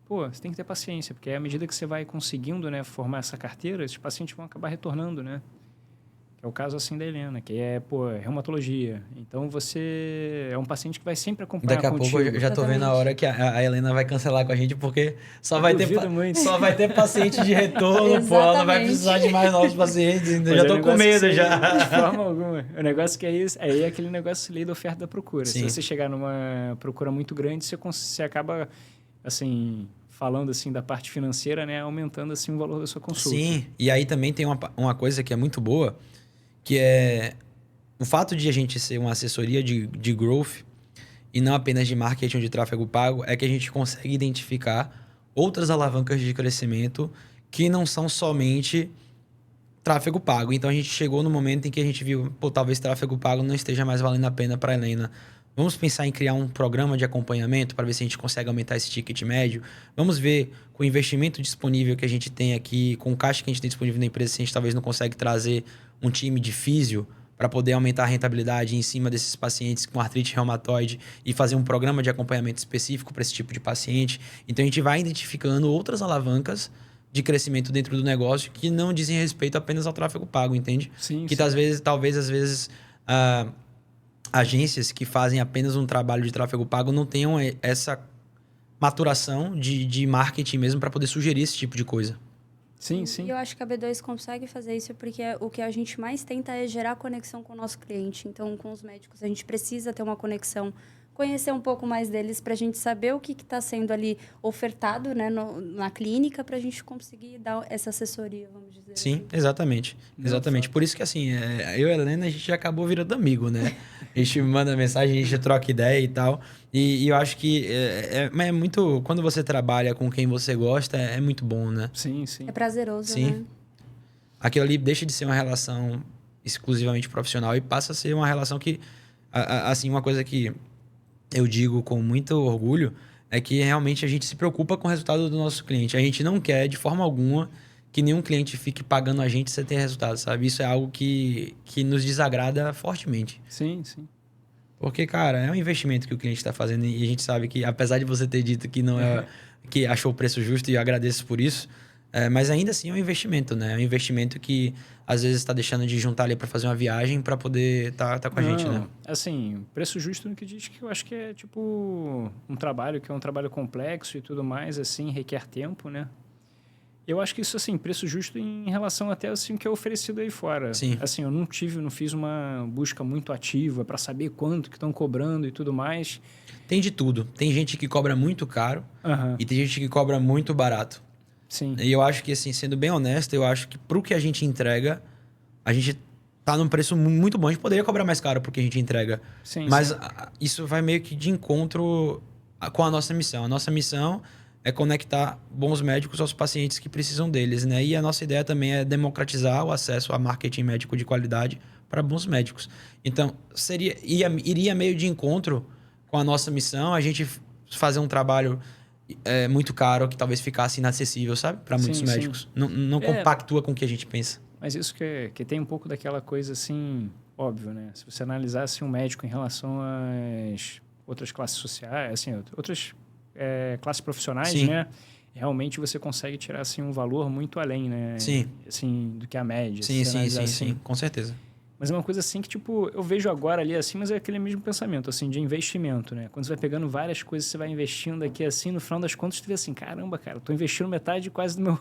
Você tem que ter paciência, porque à medida que você vai conseguindo, né, formar essa carteira, esses pacientes vão acabar retornando, né? Que é o caso, assim, da Helena, que é reumatologia. Então, você é um paciente que vai sempre acompanhar contigo. Daqui a pouco eu já tô vendo a hora que a Helena vai cancelar com a gente, porque só vai ter paciente de retorno, pô, ela não vai precisar de mais novos pacientes, então já tô com medo já. De forma alguma. O negócio que é isso, é aquele negócio lei da oferta e da procura. Sim. Se você chegar numa procura muito grande, você acaba, assim... falando assim da parte financeira, né, aumentando assim o valor da sua consulta. Sim, e aí também tem uma coisa que é muito boa, que é o fato de a gente ser uma assessoria de growth e não apenas de marketing ou de tráfego pago, é que a gente consegue identificar outras alavancas de crescimento que não são somente tráfego pago. Então a gente chegou no momento em que a gente viu, talvez tráfego pago não esteja mais valendo a pena para a Helena. Vamos pensar em criar um programa de acompanhamento para ver se a gente consegue aumentar esse ticket médio. Vamos ver com o investimento disponível que a gente tem aqui, com o caixa que a gente tem disponível na empresa, se a gente talvez não consegue trazer um time de físio para poder aumentar a rentabilidade em cima desses pacientes com artrite reumatoide e fazer um programa de acompanhamento específico para esse tipo de paciente. Então, a gente vai identificando outras alavancas de crescimento dentro do negócio que não dizem respeito apenas ao tráfego pago, entende? Sim, que sim. Talvez às vezes... agências que fazem apenas um trabalho de tráfego pago não tenham essa maturação de marketing mesmo para poder sugerir esse tipo de coisa. Sim, sim. E eu acho que a B2 consegue fazer isso porque o que a gente mais tenta é gerar conexão com o nosso cliente. Então, com os médicos, a gente precisa ter uma conexão, conhecer um pouco mais deles para a gente saber o que está sendo ali ofertado, né, na clínica, para a gente conseguir dar essa assessoria, vamos dizer Sim, assim. exatamente. Exatamente. Por isso que, assim, eu e a Helena, a gente já acabou virando amigo, né? A gente manda mensagem, a gente troca ideia e tal. E eu acho que é muito... Quando você trabalha com quem você gosta, é muito bom, né? Sim, sim. É prazeroso, Sim. né? Aquilo ali deixa de ser uma relação exclusivamente profissional e passa a ser uma relação que... Assim, uma coisa que eu digo com muito orgulho é que realmente a gente se preocupa com o resultado do nosso cliente. A gente não quer, de forma alguma, que nenhum cliente fique pagando a gente sem ter resultado, sabe? Isso é algo que nos desagrada fortemente. Sim, sim. Porque, cara, é um investimento que o cliente está fazendo e a gente sabe que, apesar de você ter dito que não é que achou o preço justo e eu agradeço por isso, mas ainda assim é um investimento, né? É um investimento que às vezes está deixando de juntar ali para fazer uma viagem para poder tá com a gente, né? Assim, preço justo no que diz que eu acho que é tipo um trabalho que é um trabalho complexo e tudo mais, assim, requer tempo, né? Eu acho que isso, assim, preço justo em relação até assim, o que é oferecido aí fora. Sim. Assim, eu não fiz uma busca muito ativa para saber quanto que estão cobrando e tudo mais. Tem de tudo. Tem gente que cobra muito caro Aham. e tem gente que cobra muito barato. Sim. E eu acho que, assim, sendo bem honesto, eu acho que pro que a gente entrega, a gente tá num preço muito bom. A gente poderia cobrar mais caro pro que a gente entrega. Sim, Mas sim. isso vai meio que de encontro com a nossa missão. A nossa missão é conectar bons médicos aos pacientes que precisam deles, né? E a nossa ideia também é democratizar o acesso a marketing médico de qualidade para bons médicos. Então, iria meio de encontro com a nossa missão a gente fazer um trabalho muito caro que talvez ficasse inacessível, sabe? Para muitos Sim, médicos. sim. Não compactua com o que a gente pensa. Mas isso que tem um pouco daquela coisa assim, óbvio, né? Se você analisasse um médico em relação às outras classes sociais, assim, outras classes profissionais, Sim. né? Realmente você consegue tirar assim um valor muito além, né? Sim. Assim, do que a média. Sim, se sim, analisar sim, assim. sim. Com certeza. Mas é uma coisa assim que, tipo, eu vejo agora ali assim, mas é aquele mesmo pensamento, assim, de investimento, né? Quando você vai pegando várias coisas, você vai investindo aqui assim, no final das contas, tu vê assim, caramba, cara, eu tô investindo metade quase do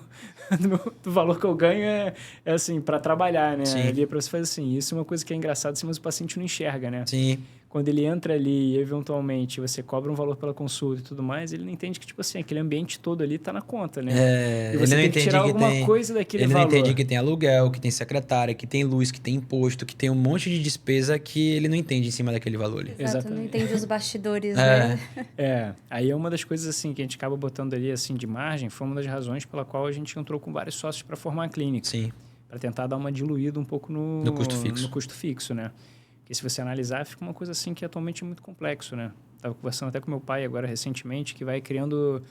valor que eu ganho é assim, para trabalhar, né? Sim. Ali é pra você fazer assim. Isso é uma coisa que é engraçada, assim, mas o paciente não enxerga, né? Sim. Quando ele entra ali e, eventualmente, você cobra um valor pela consulta e tudo mais, ele não entende que, tipo assim, aquele ambiente todo ali tá na conta, né? E Ele você não tem que entende tirar que alguma tem, coisa daquele ele não valor. entende que tem aluguel, que tem secretária, que tem luz, que tem imposto, que tem um monte de despesa que ele não entende em cima daquele valor ali. Exato, Exatamente. não entende os bastidores, É. né? Aí é uma das coisas assim que a gente acaba botando ali assim de margem, foi uma das razões pela qual a gente entrou com vários sócios para formar a clínica, Sim. para tentar dar uma diluída um pouco No custo fixo. no custo fixo, né? Porque se você analisar, fica uma coisa assim que atualmente é muito complexo, né? Estava conversando até com meu pai agora recentemente, que vai criando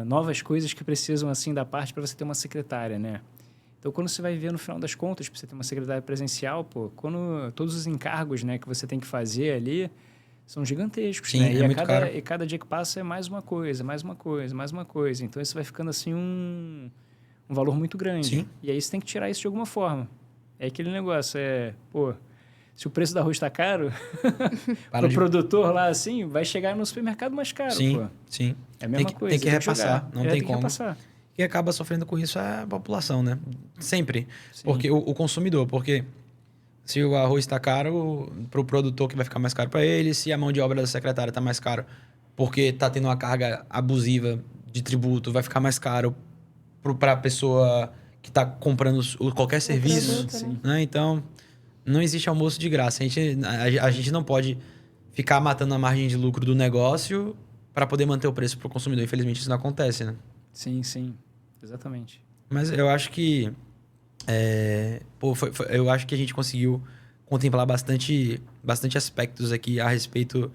novas coisas que precisam assim da parte para você ter uma secretária, né? Então, quando você vai ver no final das contas, para você ter uma secretária presencial, pô, quando todos os encargos, né, que você tem que fazer ali são gigantescos, Sim, né? é muito caro. E cada dia que passa é mais uma coisa, mais uma coisa, mais uma coisa. Então, isso vai ficando assim um valor muito grande. Sim. E aí você tem que tirar isso de alguma forma. É aquele negócio, pô, se o preço do arroz está caro, para o produtor lá, assim, vai chegar no supermercado mais caro, Sim, pô. sim. É a mesma coisa. Tem que repassar, jogar. não tem que como. repassar. Quem acaba sofrendo com isso é a população, né? Sempre. Sim. Porque o consumidor, porque se o arroz está caro, para o produtor que vai ficar mais caro para ele, se a mão de obra da secretária está mais caro porque está tendo uma carga abusiva de tributo, vai ficar mais caro para a pessoa que está comprando qualquer serviço. Produto, Né? Então, não existe almoço de graça. A gente não pode ficar matando a margem de lucro do negócio para poder manter o preço para o consumidor. Infelizmente, isso não acontece, né? Sim, sim. Exatamente. Mas eu acho que... eu acho que a gente conseguiu contemplar bastante aspectos aqui a respeito...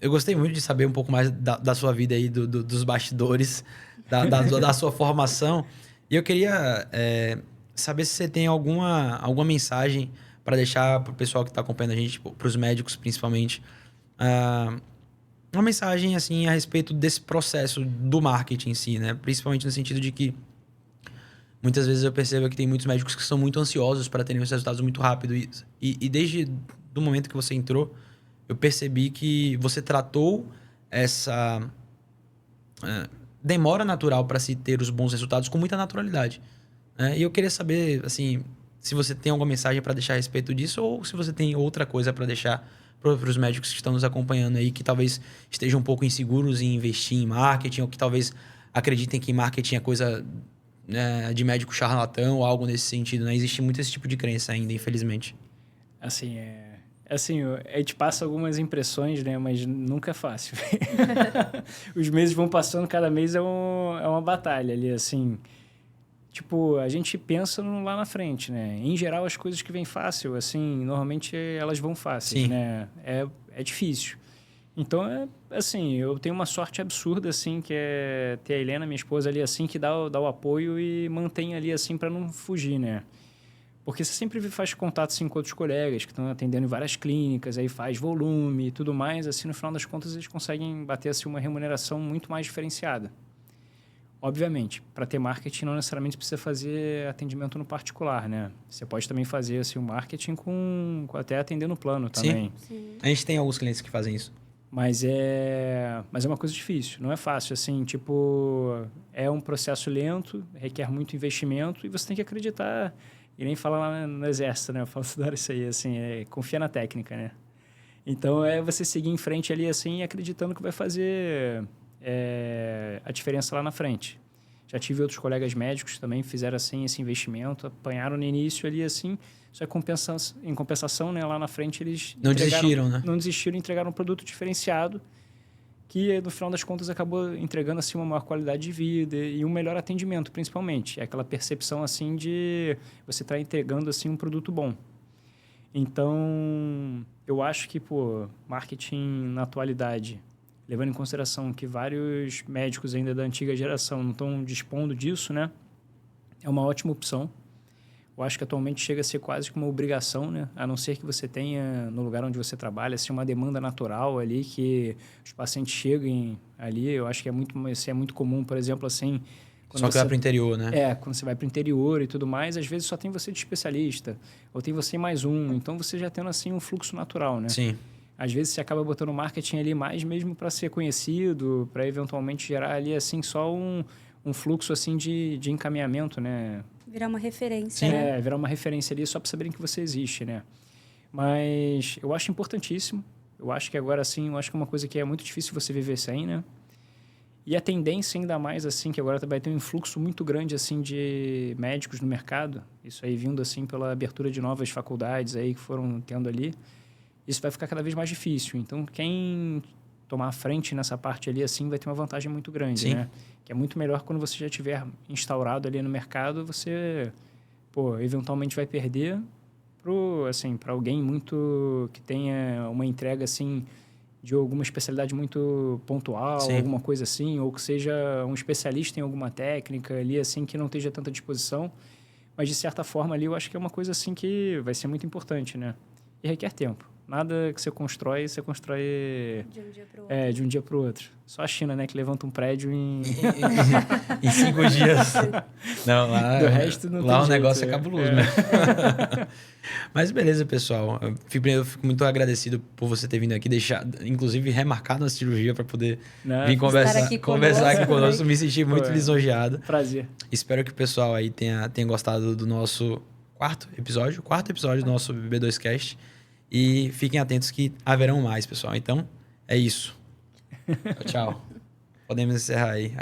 Eu gostei muito de saber um pouco mais da sua vida aí, dos bastidores, da sua formação. E eu queria saber se você tem alguma mensagem para deixar para o pessoal que está acompanhando a gente, para os médicos principalmente, uma mensagem assim a respeito desse processo do marketing em si, né? Principalmente no sentido de que muitas vezes eu percebo que tem muitos médicos que são muito ansiosos para terem os resultados muito rápido. E desde o momento que você entrou, eu percebi que você tratou demora natural para se ter os bons resultados com muita naturalidade. Né? E eu queria saber, assim, se você tem alguma mensagem para deixar a respeito disso ou se você tem outra coisa para deixar para os médicos que estão nos acompanhando aí, que talvez estejam um pouco inseguros em investir em marketing ou que talvez acreditem que marketing é coisa, né, de médico charlatão ou algo nesse sentido. Né? Existe muito esse tipo de crença ainda, infelizmente. Assim, a gente passa algumas impressões, né? Mas nunca é fácil. Os meses vão passando, cada mês é uma batalha ali, assim. Tipo, a gente pensa lá na frente, né? Em geral, as coisas que vêm fácil, assim, normalmente elas vão fáceis, Sim. né? É difícil. Então, assim, eu tenho uma sorte absurda, assim, que é ter a Helena, minha esposa, ali, assim, que dá o apoio e mantém ali, assim, para não fugir, né? Porque você sempre faz contato, assim, com outros colegas que estão atendendo em várias clínicas, aí faz volume e tudo mais, assim, no final das contas, eles conseguem bater, assim, uma remuneração muito mais diferenciada. Obviamente, para ter marketing não necessariamente precisa fazer atendimento no particular, né? Você pode também fazer assim, o marketing com até atender no plano também. Sim. A gente tem alguns clientes que fazem isso. Mas é uma coisa difícil, não é fácil. Assim, tipo, é um processo lento, requer muito investimento e você tem que acreditar. E nem fala lá no exército, né? Eu falo toda isso aí, assim, confia na técnica, né? Então, é você seguir em frente ali, assim, acreditando que vai fazer a diferença lá na frente. Já tive outros colegas médicos também que fizeram assim esse investimento, apanharam no início ali assim, só em compensação, né, lá na frente eles Não desistiram, né? Não desistiram, entregaram um produto diferenciado que no final das contas acabou entregando assim uma maior qualidade de vida e um melhor atendimento, principalmente. É aquela percepção assim de você estar entregando assim um produto bom. Então, eu acho que, marketing na atualidade, levando em consideração que vários médicos ainda da antiga geração não estão dispondo disso, né? É uma ótima opção. Eu acho que atualmente chega a ser quase que uma obrigação, né? A não ser que você tenha, no lugar onde você trabalha, assim, uma demanda natural ali, que os pacientes cheguem ali. Eu acho que isso é muito comum, por exemplo, assim... Só que vai para o interior, né? Quando você vai para o interior e tudo mais, às vezes só tem você de especialista, ou tem você mais um. Então, você já tendo, assim, um fluxo natural, né? Sim. Às vezes você acaba botando marketing ali mais mesmo para ser conhecido, para eventualmente gerar ali assim só um fluxo assim de encaminhamento, né? Virar uma referência, né? Virar uma referência ali só para saberem que você existe, né? Mas eu acho importantíssimo. Eu acho que agora sim, eu acho que é uma coisa que é muito difícil você viver sem, né? E a tendência ainda mais assim, que agora vai ter um influxo muito grande assim de médicos no mercado. Isso aí vindo assim pela abertura de novas faculdades aí que foram tendo ali. Isso vai ficar cada vez mais difícil. Então, quem tomar a frente nessa parte ali, assim, vai ter uma vantagem muito grande, Sim. né? Que é muito melhor quando você já estiver instaurado ali no mercado, você, eventualmente vai perder para alguém muito que tenha uma entrega, assim, de alguma especialidade muito pontual, Sim. alguma coisa assim, ou que seja um especialista em alguma técnica ali, assim, que não esteja tanta disposição. Mas, de certa forma, ali, eu acho que é uma coisa, assim, que vai ser muito importante, né? E requer tempo. Nada que você constrói de um dia para o outro. De um dia para o outro. Só a China, né, que levanta um prédio em 5 dias. Não, lá, do resto não lá tem o negócio jeito, é cabuloso, né? Mas beleza, pessoal. Eu fico muito agradecido por você ter vindo aqui, deixar, inclusive, remarcado a cirurgia para poder vir conversar aqui conosco. Me senti muito lisonjeado. Prazer. Espero que o pessoal aí tenha gostado do nosso quarto episódio do nosso B2Cast. E fiquem atentos que haverão mais, pessoal. Então, é isso. Tchau. Podemos encerrar aí.